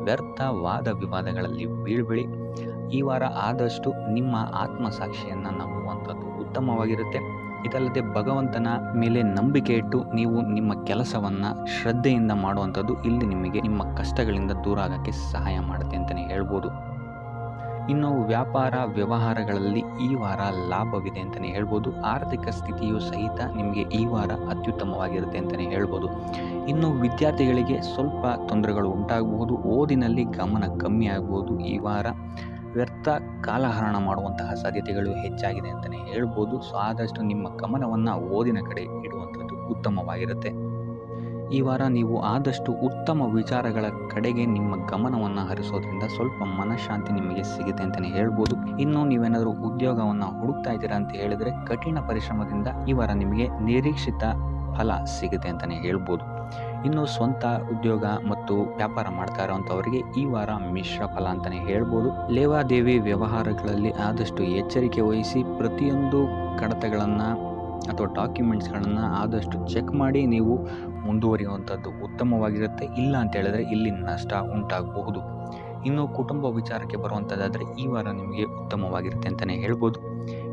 A: ವ್ಯರ್ಥ ವಾದ ವಿವಾದಗಳಲ್ಲಿ ಬೀಳ್ಬೇಡಿ. ಈ ವಾರ ಆದಷ್ಟು ನಿಮ್ಮ ಆತ್ಮಸಾಕ್ಷಿಯನ್ನು ನಂಬುವಂಥದ್ದು ಉತ್ತಮವಾಗಿರುತ್ತೆ. ಇದಲ್ಲದೆ ಭಗವಂತನ ಮೇಲೆ ನಂಬಿಕೆ ಇಟ್ಟು ನೀವು ನಿಮ್ಮ ಕೆಲಸವನ್ನು ಶ್ರದ್ಧೆಯಿಂದ ಮಾಡುವಂಥದ್ದು ಇಲ್ಲಿ ನಿಮಗೆ ನಿಮ್ಮ ಕಷ್ಟಗಳಿಂದ ದೂರ ಆಗೋಕ್ಕೆ ಸಹಾಯ ಮಾಡುತ್ತೆ ಅಂತಲೇ ಹೇಳ್ಬೋದು. ಇನ್ನು ವ್ಯಾಪಾರ ವ್ಯವಹಾರಗಳಲ್ಲಿ ಈ ವಾರ ಲಾಭವಿದೆ ಅಂತಲೇ ಹೇಳ್ಬೋದು. ಆರ್ಥಿಕ ಸ್ಥಿತಿಯು ಸಹಿತ ನಿಮಗೆ ಈ ವಾರ ಅತ್ಯುತ್ತಮವಾಗಿರುತ್ತೆ ಅಂತಲೇ ಹೇಳ್ಬೋದು. ಇನ್ನು ವಿದ್ಯಾರ್ಥಿಗಳಿಗೆ ಸ್ವಲ್ಪ ತೊಂದರೆಗಳು ಉಂಟಾಗಬಹುದು. ಓದಿನಲ್ಲಿ ಗಮನ ಕಮ್ಮಿ ಆಗ್ಬೋದು. ಈ ವಾರ ವ್ಯರ್ಥ ಕಾಲಹರಣ ಮಾಡುವಂತಹ ಸಾಧ್ಯತೆಗಳು ಹೆಚ್ಚಾಗಿದೆ ಅಂತಲೇ ಹೇಳ್ಬೋದು. ಸೊ ಆದಷ್ಟು ನಿಮ್ಮ ಗಮನವನ್ನು ಓದಿನ ಕಡೆ ಇಡುವಂಥದ್ದು ಉತ್ತಮವಾಗಿರುತ್ತೆ. ಈ ವಾರ ನೀವು ಆದಷ್ಟು ಉತ್ತಮ ವಿಚಾರಗಳ ಕಡೆಗೆ ನಿಮ್ಮ ಗಮನವನ್ನು ಹರಿಸೋದ್ರಿಂದ ಸ್ವಲ್ಪ ಮನಃಶಾಂತಿ ನಿಮಗೆ ಸಿಗುತ್ತೆ ಅಂತಲೇ ಹೇಳ್ಬೋದು. ಇನ್ನು ನೀವೇನಾದರೂ ಉದ್ಯೋಗವನ್ನು ಹುಡುಕ್ತಾ ಇದ್ದೀರಾ ಅಂತ ಹೇಳಿದರೆ ಕಠಿಣ ಪರಿಶ್ರಮದಿಂದ ಈ ವಾರ ನಿಮಗೆ ನಿರೀಕ್ಷಿತ ಫಲ ಸಿಗುತ್ತೆ ಅಂತಲೇ ಹೇಳ್ಬೋದು. ಇನ್ನು ಸ್ವಂತ ಉದ್ಯೋಗ ಮತ್ತು ವ್ಯಾಪಾರ ಮಾಡ್ತಾ ಇರೋವಂಥವರಿಗೆ ಈ ವಾರ ಮಿಶ್ರ ಫಲ ಅಂತಲೇ ಹೇಳ್ಬೋದು. ಲೇವಾದೇವಿ ವ್ಯವಹಾರಗಳಲ್ಲಿ ಆದಷ್ಟು ಎಚ್ಚರಿಕೆ ವಹಿಸಿ ಪ್ರತಿಯೊಂದು ಕಡತಗಳನ್ನು ಅಥವಾ ಡಾಕ್ಯುಮೆಂಟ್ಸ್ಗಳನ್ನು ಆದಷ್ಟು ಚೆಕ್ ಮಾಡಿ ನೀವು ಮುಂದುವರಿಯುವಂಥದ್ದು ಉತ್ತಮವಾಗಿರುತ್ತೆ. ಇಲ್ಲ ಅಂತ ಹೇಳಿದ್ರೆ ಇಲ್ಲಿ ನಷ್ಟ ಉಂಟಾಗಬಹುದು. ಇನ್ನು ಕುಟುಂಬ ವಿಚಾರಕ್ಕೆ ಬರುವಂಥದ್ದಾದರೆ ಈ ವಾರ ನಿಮಗೆ ಉತ್ತಮವಾಗಿರುತ್ತೆ ಅಂತಲೇ ಹೇಳ್ಬೋದು.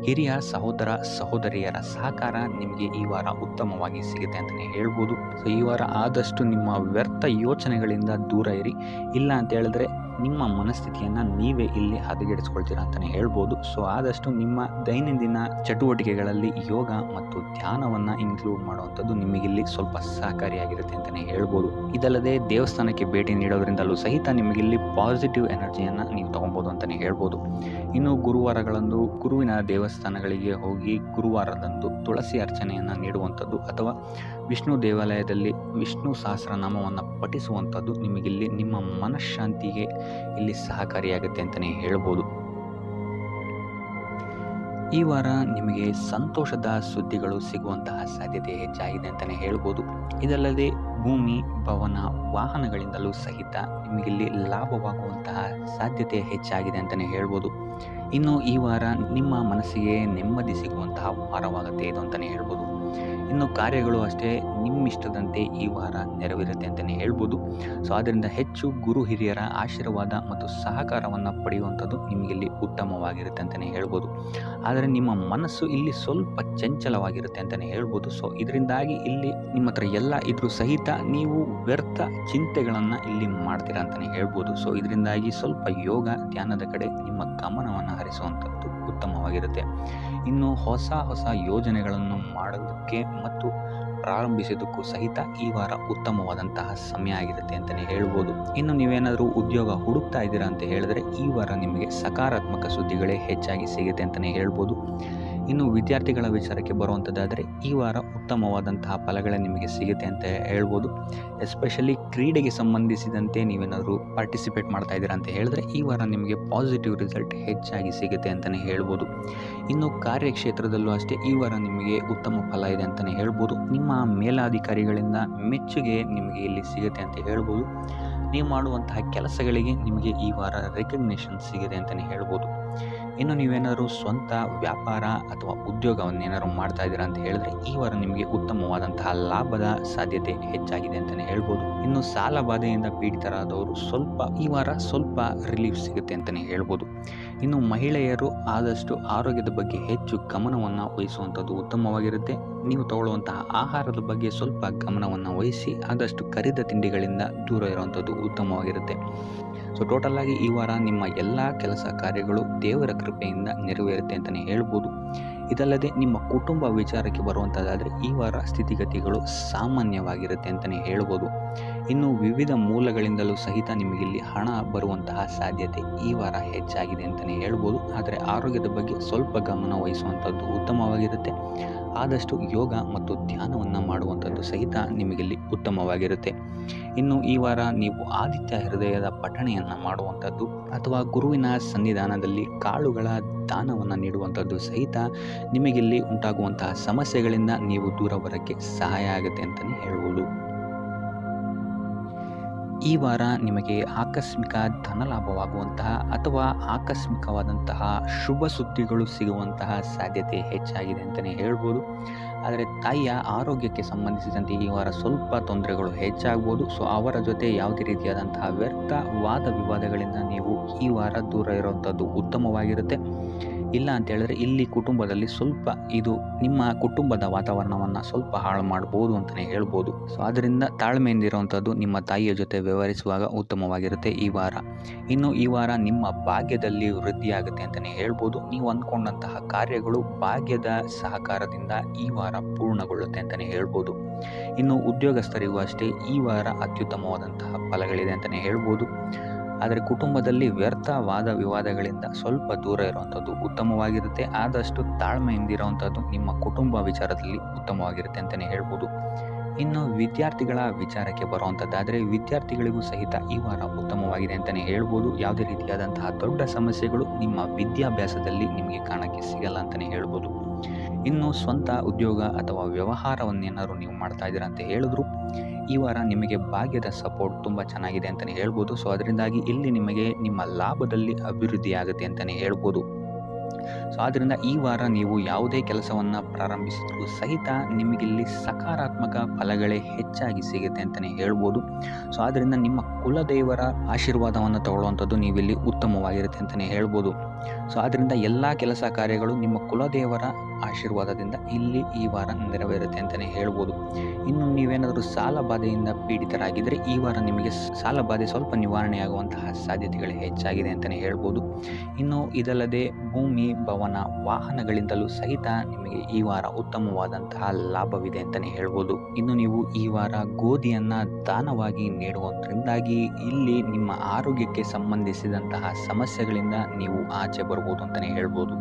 A: ಹಿರಿಯ ಸಹೋದರ ಸಹೋದರಿಯರ ಸಹಕಾರ ನಿಮಗೆ ಈ ವಾರ ಉತ್ತಮವಾಗಿ ಸಿಗುತ್ತೆ ಅಂತಲೇ ಹೇಳ್ಬೋದು. ಸೊ ಈ ವಾರ ಆದಷ್ಟು ನಿಮ್ಮ ವ್ಯರ್ಥ ಯೋಚನೆಗಳಿಂದ ದೂರ ಇರಿ. ಇಲ್ಲ ಅಂತ ಹೇಳಿದ್ರೆ ನಿಮ್ಮ ಮನಸ್ಥಿತಿಯನ್ನು ನೀವೇ ಇಲ್ಲಿ ಹದಗೆಡಿಸ್ಕೊಳ್ತೀರಾ ಅಂತಲೇ ಹೇಳ್ಬೋದು. ಸೊ ಆದಷ್ಟು ನಿಮ್ಮ ದೈನಂದಿನ ಚಟುವಟಿಕೆಗಳಲ್ಲಿ ಯೋಗ ಮತ್ತು ಧ್ಯಾನವನ್ನು ಇನ್ಕ್ಲೂಡ್ ಮಾಡುವಂಥದ್ದು ನಿಮಗಿಲ್ಲಿ ಸ್ವಲ್ಪ ಸಹಕಾರಿಯಾಗಿರುತ್ತೆ ಅಂತಲೇ ಹೇಳ್ಬೋದು. ಇದಲ್ಲದೆ ದೇವಸ್ಥಾನಕ್ಕೆ ಭೇಟಿ ನೀಡೋದ್ರಿಂದಲೂ ಸಹಿತ ನಿಮಗಿಲ್ಲಿ ಪಾಸಿಟಿವ್ ಎನರ್ಜಿಯನ್ನು ನೀವು ತೊಗೊಬೋದು ಅಂತಲೇ ಹೇಳ್ಬೋದು. ಇನ್ನು ಗುರುವಾರಗಳಂದು ಗುರುವಿನ ದೇವಸ್ಥಾನಗಳಿಗೆ ಹೋಗಿ ಗುರುವಾರದಂದು ತುಳಸಿ ಅರ್ಚನೆಯನ್ನು ನೀಡುವಂಥದ್ದು ಅಥವಾ ವಿಷ್ಣು ದೇವಾಲಯದಲ್ಲಿ ವಿಷ್ಣು ಸಹಸ್ರನಾಮವನ್ನು ಪಠಿಸುವಂಥದ್ದು ನಿಮಗಿಲ್ಲಿ ನಿಮ್ಮ ಮನಃಶಾಂತಿಗೆ ಇಲ್ಲಿ ಸಹಕಾರಿಯಾಗುತ್ತೆ ಅಂತಲೇ ಹೇಳ್ಬೋದು. ಈ ವಾರ ನಿಮಗೆ ಸಂತೋಷದ ಸುದ್ದಿಗಳು ಸಿಗುವಂತಹ ಸಾಧ್ಯತೆ ಹೆಚ್ಚಾಗಿದೆ ಅಂತಲೇ ಹೇಳ್ಬೋದು. ಇದಲ್ಲದೆ ಭೂಮಿ, ಭವನ, ವಾಹನಗಳಿಂದಲೂ ಸಹಿತ ನಿಮಗಿಲ್ಲಿ ಲಾಭವಾಗುವಂತಹ ಸಾಧ್ಯತೆ ಹೆಚ್ಚಾಗಿದೆ ಅಂತಲೇ ಹೇಳ್ಬೋದು. ಇನ್ನು ಈ ವಾರ ನಿಮ್ಮ ಮನಸ್ಸಿಗೆ ನೆಮ್ಮದಿ ಸಿಗುವಂತಹ ವಾರವಾಗುತ್ತೆ ಇದು ಅಂತಲೇ ಹೇಳ್ಬೋದು. ಇನ್ನು ಕಾರ್ಯಗಳು ಅಷ್ಟೇ ನಿಮ್ಮಿಷ್ಟದಂತೆ ಈ ವಾರ ನೆರವೇರುತ್ತೆ ಅಂತಲೇ ಹೇಳ್ಬೋದು. ಸೊ ಆದ್ದರಿಂದ ಹೆಚ್ಚು ಗುರು ಹಿರಿಯರ ಆಶೀರ್ವಾದ ಮತ್ತು ಸಹಕಾರವನ್ನು ಪಡೆಯುವಂಥದ್ದು ನಿಮಗಿಲ್ಲಿ ಉತ್ತಮವಾಗಿರುತ್ತೆ ಅಂತಲೇ ಹೇಳ್ಬೋದು. ಆದರೆ ನಿಮ್ಮ ಮನಸ್ಸು ಇಲ್ಲಿ ಸ್ವಲ್ಪ ಚಂಚಲವಾಗಿರುತ್ತೆ ಅಂತಲೇ ಹೇಳ್ಬೋದು. ಸೊ ಇದರಿಂದಾಗಿ ಇಲ್ಲಿ ನಿಮ್ಮ ಹತ್ರ ಎಲ್ಲ ಇದ್ರೂ ಸಹಿತ ನೀವು ವ್ಯರ್ಥ ಚಿಂತೆಗಳನ್ನು ಇಲ್ಲಿ ಮಾಡ್ತೀರಾ ಅಂತಲೇ ಹೇಳ್ಬೋದು. ಸೊ ಇದರಿಂದಾಗಿ ಸ್ವಲ್ಪ ಯೋಗ ಧ್ಯಾನದ ಕಡೆ ನಿಮ್ಮ ಗಮನವನ್ನು ಹರಿಸುವಂಥದ್ದು ಉತ್ತಮವಾಗಿರುತ್ತೆ. ಇನ್ನು ಹೊಸ ಯೋಜನೆಗಳನ್ನು ಮಾಡೋದಕ್ಕೆ ಮತ್ತು ಪ್ರಾರಂಭಿಸೋದಕ್ಕೂ ಸಹಿತ ಈ ವಾರ ಉತ್ತಮವಾದಂತಹ ಸಮಯ ಆಗಿರುತ್ತೆ ಅಂತಲೇ ಹೇಳ್ಬೋದು. ಇನ್ನು ನೀವೇನಾದರೂ ಉದ್ಯೋಗ ಹುಡುಕ್ತಾ ಇದ್ದೀರಾ ಅಂತ ಹೇಳಿದ್ರೆ ಈ ವಾರ ನಿಮಗೆ ಸಕಾರಾತ್ಮಕ ಸುದ್ದಿಗಳೇ ಹೆಚ್ಚಾಗಿ ಸಿಗುತ್ತೆ ಅಂತಲೇ ಹೇಳ್ಬೋದು. ಇನ್ನು ವಿದ್ಯಾರ್ಥಿಗಳ ವಿಚಾರಕ್ಕೆ ಬರುವಂಥದ್ದಾದರೆ ಈ ವಾರ ಉತ್ತಮವಾದಂತಹ ಫಲಗಳೇ ನಿಮಗೆ ಸಿಗುತ್ತೆ ಅಂತ ಹೇಳ್ಬೋದು. ಎಸ್ಪೆಷಲಿ ಕ್ರೀಡೆಗೆ ಸಂಬಂಧಿಸಿದಂತೆ ನೀವೇನಾದರೂ ಪಾರ್ಟಿಸಿಪೇಟ್ ಮಾಡ್ತಾ ಇದ್ದೀರಾ ಅಂತ ಹೇಳಿದ್ರೆ ಈ ವಾರ ನಿಮಗೆ ಪಾಸಿಟಿವ್ ರಿಸಲ್ಟ್ ಹೆಚ್ಚಾಗಿ ಸಿಗುತ್ತೆ ಅಂತಲೇ ಹೇಳ್ಬೋದು. ಇನ್ನು ಕಾರ್ಯಕ್ಷೇತ್ರದಲ್ಲೂ ಅಷ್ಟೇ ಈ ವಾರ ನಿಮಗೆ ಉತ್ತಮ ಫಲ ಇದೆ ಅಂತಲೇ ಹೇಳ್ಬೋದು. ನಿಮ್ಮ ಮೇಲಾಧಿಕಾರಿಗಳಿಂದ ಮೆಚ್ಚುಗೆ ನಿಮಗೆ ಇಲ್ಲಿ ಸಿಗುತ್ತೆ ಅಂತ ಹೇಳ್ಬೋದು. ನೀವು ಮಾಡುವಂತಹ ಕೆಲಸಗಳಿಗೆ ನಿಮಗೆ ಈ ವಾರ ರೆಕಗ್ನಿಷನ್ ಸಿಗಿದೆ ಅಂತಲೇ ಹೇಳ್ಬೋದು. ಇನ್ನು ನೀವೇನಾದರೂ ಸ್ವಂತ ವ್ಯಾಪಾರ ಅಥವಾ ಉದ್ಯೋಗವನ್ನೇನಾದ್ರು ಮಾಡ್ತಾ ಇದ್ದೀರಾ ಅಂತ ಹೇಳಿದ್ರೆ ಈ ವಾರ ನಿಮಗೆ ಉತ್ತಮವಾದಂತಹ ಲಾಭದ ಸಾಧ್ಯತೆ ಹೆಚ್ಚಾಗಿದೆ ಅಂತಲೇ ಹೇಳ್ಬೋದು. ಇನ್ನು ಸಾಲ ಬಾಧೆಯಿಂದ ಪೀಡಿತರಾದವರು ಈ ವಾರ ಸ್ವಲ್ಪ ರಿಲೀಫ್ ಸಿಗುತ್ತೆ ಅಂತಲೇ ಹೇಳ್ಬೋದು. ಇನ್ನು ಮಹಿಳೆಯರು ಆದಷ್ಟು ಆರೋಗ್ಯದ ಬಗ್ಗೆ ಹೆಚ್ಚು ಗಮನವನ್ನು ವಹಿಸುವಂಥದ್ದು ಉತ್ತಮವಾಗಿರುತ್ತೆ. ನೀವು ತಗೊಳ್ಳುವಂತಹ ಆಹಾರದ ಬಗ್ಗೆ ಸ್ವಲ್ಪ ಗಮನವನ್ನು ವಹಿಸಿ ಆದಷ್ಟು ಕರಿದ ತಿಂಡಿಗಳಿಂದ ದೂರ ಇರುವಂಥದ್ದು ಉತ್ತಮವಾಗಿರುತ್ತೆ. ಸೊ ಟೋಟಲ್ ಆಗಿ ಈ ವಾರ ನಿಮ್ಮ ಎಲ್ಲ ಕೆಲಸ ಕಾರ್ಯಗಳು ದೇವರ ಕೃಪೆಯಿಂದ ನೆರವೇರುತ್ತೆ ಅಂತಲೇ ಹೇಳ್ಬೋದು. ಇದಲ್ಲದೆ ನಿಮ್ಮ ಕುಟುಂಬ ವಿಚಾರಕ್ಕೆ ಬರುವಂಥದ್ದಾದರೆ ಈ ವಾರ ಸ್ಥಿತಿಗತಿಗಳು ಸಾಮಾನ್ಯವಾಗಿರುತ್ತೆ ಅಂತಲೇ ಹೇಳ್ಬೋದು. ಇನ್ನು ವಿವಿಧ ಮೂಲಗಳಿಂದಲೂ ಸಹಿತ ನಿಮಗಿಲ್ಲಿ ಹಣ ಬರುವಂತಹ ಸಾಧ್ಯತೆ ಈ ವಾರ ಹೆಚ್ಚಾಗಿದೆ ಅಂತಲೇ ಹೇಳ್ಬೋದು. ಆದರೆ ಆರೋಗ್ಯದ ಬಗ್ಗೆ ಸ್ವಲ್ಪ ಗಮನ ವಹಿಸುವಂಥದ್ದು ಉತ್ತಮವಾಗಿರುತ್ತೆ. ಆದಷ್ಟು ಯೋಗ ಮತ್ತು ಧ್ಯಾನವನ್ನು ಮಾಡುವಂಥದ್ದು ಸಹಿತ ನಿಮಗಿಲ್ಲಿ ಉತ್ತಮವಾಗಿರುತ್ತೆ. ಇನ್ನು ಈ ವಾರ ನೀವು ಆದಿತ್ಯ ಹೃದಯದ ಪಠಣೆಯನ್ನು ಮಾಡುವಂಥದ್ದು ಅಥವಾ ಗುರುವಿನ ಸನ್ನಿಧಾನದಲ್ಲಿ ಕಾಳುಗಳ ದಾನವನ್ನು ನೀಡುವಂಥದ್ದು ಸಹಿತ ನಿಮಗಿಲ್ಲಿ ಉಂಟಾಗುವಂತಹ ಸಮಸ್ಯೆಗಳಿಂದ ನೀವು ದೂರ ಬರೋಕ್ಕೆ ಸಹಾಯ ಆಗುತ್ತೆ ಅಂತಲೇ ಹೇಳ್ಬೋದು. ಈ ವಾರ ನಿಮಗೆ ಆಕಸ್ಮಿಕ ಧನಲಾಭವಾಗುವಂತಹ ಅಥವಾ ಆಕಸ್ಮಿಕವಾದಂತಹ ಶುಭ ಸುದ್ದಿಗಳು ಸಿಗುವಂತಹ ಸಾಧ್ಯತೆ ಹೆಚ್ಚಾಗಿದೆ ಅಂತಲೇ ಹೇಳ್ಬೋದು. ಆದರೆ ತಾಯಿಯ ಆರೋಗ್ಯಕ್ಕೆ ಸಂಬಂಧಿಸಿದಂತೆ ಈ ವಾರ ಸ್ವಲ್ಪ ತೊಂದರೆಗಳು ಹೆಚ್ಚಾಗ್ಬೋದು. ಸೊ ಅವರ ಜೊತೆ ಯಾವುದೇ ರೀತಿಯಾದಂತಹ ವ್ಯರ್ಥ ವಾದ ವಿವಾದಗಳಿಂದ ನೀವು ಈ ವಾರ ದೂರ ಇರುವಂಥದ್ದು ಉತ್ತಮವಾಗಿರುತ್ತೆ. ಇಲ್ಲ ಅಂತ ಹೇಳಿದ್ರೆ ಇಲ್ಲಿ ಕುಟುಂಬದಲ್ಲಿ ಸ್ವಲ್ಪ ಇದು ನಿಮ್ಮ ಕುಟುಂಬದ ವಾತಾವರಣವನ್ನು ಸ್ವಲ್ಪ ಹಾಳು ಮಾಡ್ಬೋದು ಅಂತಲೇ ಹೇಳ್ಬೋದು. ಸೊ ಅದರಿಂದ ತಾಳ್ಮೆಯಿಂದ ಇರುವಂಥದ್ದು ನಿಮ್ಮ ತಾಯಿಯ ಜೊತೆ ವ್ಯವಹರಿಸುವಾಗ ಉತ್ತಮವಾಗಿರುತ್ತೆ ಈ ವಾರ. ಇನ್ನು ಈ ವಾರ ನಿಮ್ಮ ಭಾಗ್ಯದಲ್ಲಿ ವೃದ್ಧಿಯಾಗುತ್ತೆ ಅಂತಲೇ ಹೇಳ್ಬೋದು. ನೀವು ಅಂದ್ಕೊಂಡಂತಹ ಕಾರ್ಯಗಳು ಭಾಗ್ಯದ ಸಹಕಾರದಿಂದ ಈ ವಾರ ಪೂರ್ಣಗೊಳ್ಳುತ್ತೆ ಅಂತಲೇ ಹೇಳ್ಬೋದು. ಇನ್ನು ಉದ್ಯೋಗಸ್ಥರಿಗೂ ಅಷ್ಟೇ ಈ ವಾರ ಅತ್ಯುತ್ತಮವಾದಂತಹ ಫಲಗಳಿದೆ ಅಂತಲೇ ಹೇಳ್ಬೋದು. ಆದರೆ ಕುಟುಂಬದಲ್ಲಿ ವ್ಯರ್ಥ ವಾದ ವಿವಾದಗಳಿಂದ ಸ್ವಲ್ಪ ದೂರ ಇರುವಂಥದ್ದು ಉತ್ತಮವಾಗಿರುತ್ತೆ. ಆದಷ್ಟು ತಾಳ್ಮೆಯಿಂದ ಇರುವಂಥದ್ದು ನಿಮ್ಮ ಕುಟುಂಬ ವಿಚಾರದಲ್ಲಿ ಉತ್ತಮವಾಗಿರುತ್ತೆ ಅಂತಲೇ ಹೇಳ್ಬೋದು. ಇನ್ನು ವಿದ್ಯಾರ್ಥಿಗಳ ವಿಚಾರಕ್ಕೆ ಬರುವಂಥದ್ದಾದರೆ ವಿದ್ಯಾರ್ಥಿಗಳಿಗೂ ಸಹಿತ ಈ ವಾರ ಉತ್ತಮವಾಗಿದೆ ಅಂತಲೇ ಹೇಳ್ಬೋದು. ಯಾವುದೇ ರೀತಿಯಾದಂತಹ ದೊಡ್ಡ ಸಮಸ್ಯೆಗಳು ನಿಮ್ಮ ವಿದ್ಯಾಭ್ಯಾಸದಲ್ಲಿ ನಿಮಗೆ ಕಾಣಕ್ಕೆ ಸಿಗಲ್ಲ ಅಂತಲೇ ಹೇಳ್ಬೋದು. ಇನ್ನು ಸ್ವಂತ ಉದ್ಯೋಗ ಅಥವಾ ವ್ಯವಹಾರವನ್ನೇನಾದ್ರು ನೀವು ಮಾಡ್ತಾ ಇದ್ದೀರಾ ಅಂತ ಹೇಳಿದ್ರು ಈ ವಾರ ನಿಮಗೆ ಭಾಗ್ಯದ ಸಪೋರ್ಟ್ ತುಂಬ ಚೆನ್ನಾಗಿದೆ ಅಂತಲೇ ಹೇಳ್ಬೋದು. ಸೊ ಅದರಿಂದಾಗಿ ಇಲ್ಲಿ ನಿಮಗೆ ನಿಮ್ಮ ಲಾಭದಲ್ಲಿ ಅಭಿವೃದ್ಧಿ ಆಗುತ್ತೆ ಅಂತಲೇ ಹೇಳ್ಬೋದು. ಸೊ ಆದ್ದರಿಂದ ಈ ವಾರ ನೀವು ಯಾವುದೇ ಕೆಲಸವನ್ನು ಪ್ರಾರಂಭಿಸಿದರೂ ಸಹಿತ ನಿಮಗಿಲ್ಲಿ ಸಕಾರಾತ್ಮಕ ಫಲಗಳೇ ಹೆಚ್ಚಾಗಿ ಸಿಗುತ್ತೆ ಅಂತಲೇ ಹೇಳ್ಬೋದು. ಸೊ ಆದ್ದರಿಂದ ನಿಮ್ಮ ಕುಲದೇವರ ಆಶೀರ್ವಾದವನ್ನು ತಗೊಳ್ಳುವಂಥದ್ದು ನೀವಿಲ್ಲಿ ಉತ್ತಮವಾಗಿರುತ್ತೆ ಅಂತಲೇ ಹೇಳ್ಬೋದು. ಸೊ ಆದ್ದರಿಂದ ಎಲ್ಲ ಕೆಲಸ ಕಾರ್ಯಗಳು ನಿಮ್ಮ ಕುಲದೇವರ ಆಶೀರ್ವಾದದಿಂದ ಇಲ್ಲಿ ಈ ವಾರ ನೆರವೇರುತ್ತೆ ಅಂತಲೇ ಹೇಳ್ಬೋದು. ಇನ್ನು ನೀವೇನಾದರೂ ಸಾಲ ಬಾಧೆಯಿಂದ ಪೀಡಿತರಾಗಿದ್ದರೆ ಈ ವಾರ ನಿಮಗೆ ಸಾಲ ಬಾಧೆ ಸ್ವಲ್ಪ ನಿವಾರಣೆಯಾಗುವಂತಹ ಸಾಧ್ಯತೆಗಳು ಹೆಚ್ಚಾಗಿದೆ ಅಂತಲೇ ಹೇಳ್ಬೋದು. ಇನ್ನು ಇದಲ್ಲದೆ ಭೂಮಿ, ಭವನ, ವಾಹನಗಳಿಂದಲೂ ಸಹಿತ ನಿಮಗೆ ಈ ವಾರ ಉತ್ತಮವಾದಂತಹ ಲಾಭವಿದೆ ಅಂತಲೇ ಹೇಳ್ಬೋದು. ಇನ್ನು ನೀವು ಈ ವಾರ ಗೋಧಿಯನ್ನು ದಾನವಾಗಿ ನೀಡುವುದರಿಂದಾಗಿ ಇಲ್ಲಿ ನಿಮ್ಮ ಆರೋಗ್ಯಕ್ಕೆ ಸಂಬಂಧಿಸಿದಂತಹ ಸಮಸ್ಯೆಗಳಿಂದ ನೀವು ಆಚೆ ಬರ್ಬೋದು ಅಂತಲೇ ಹೇಳ್ಬೋದು.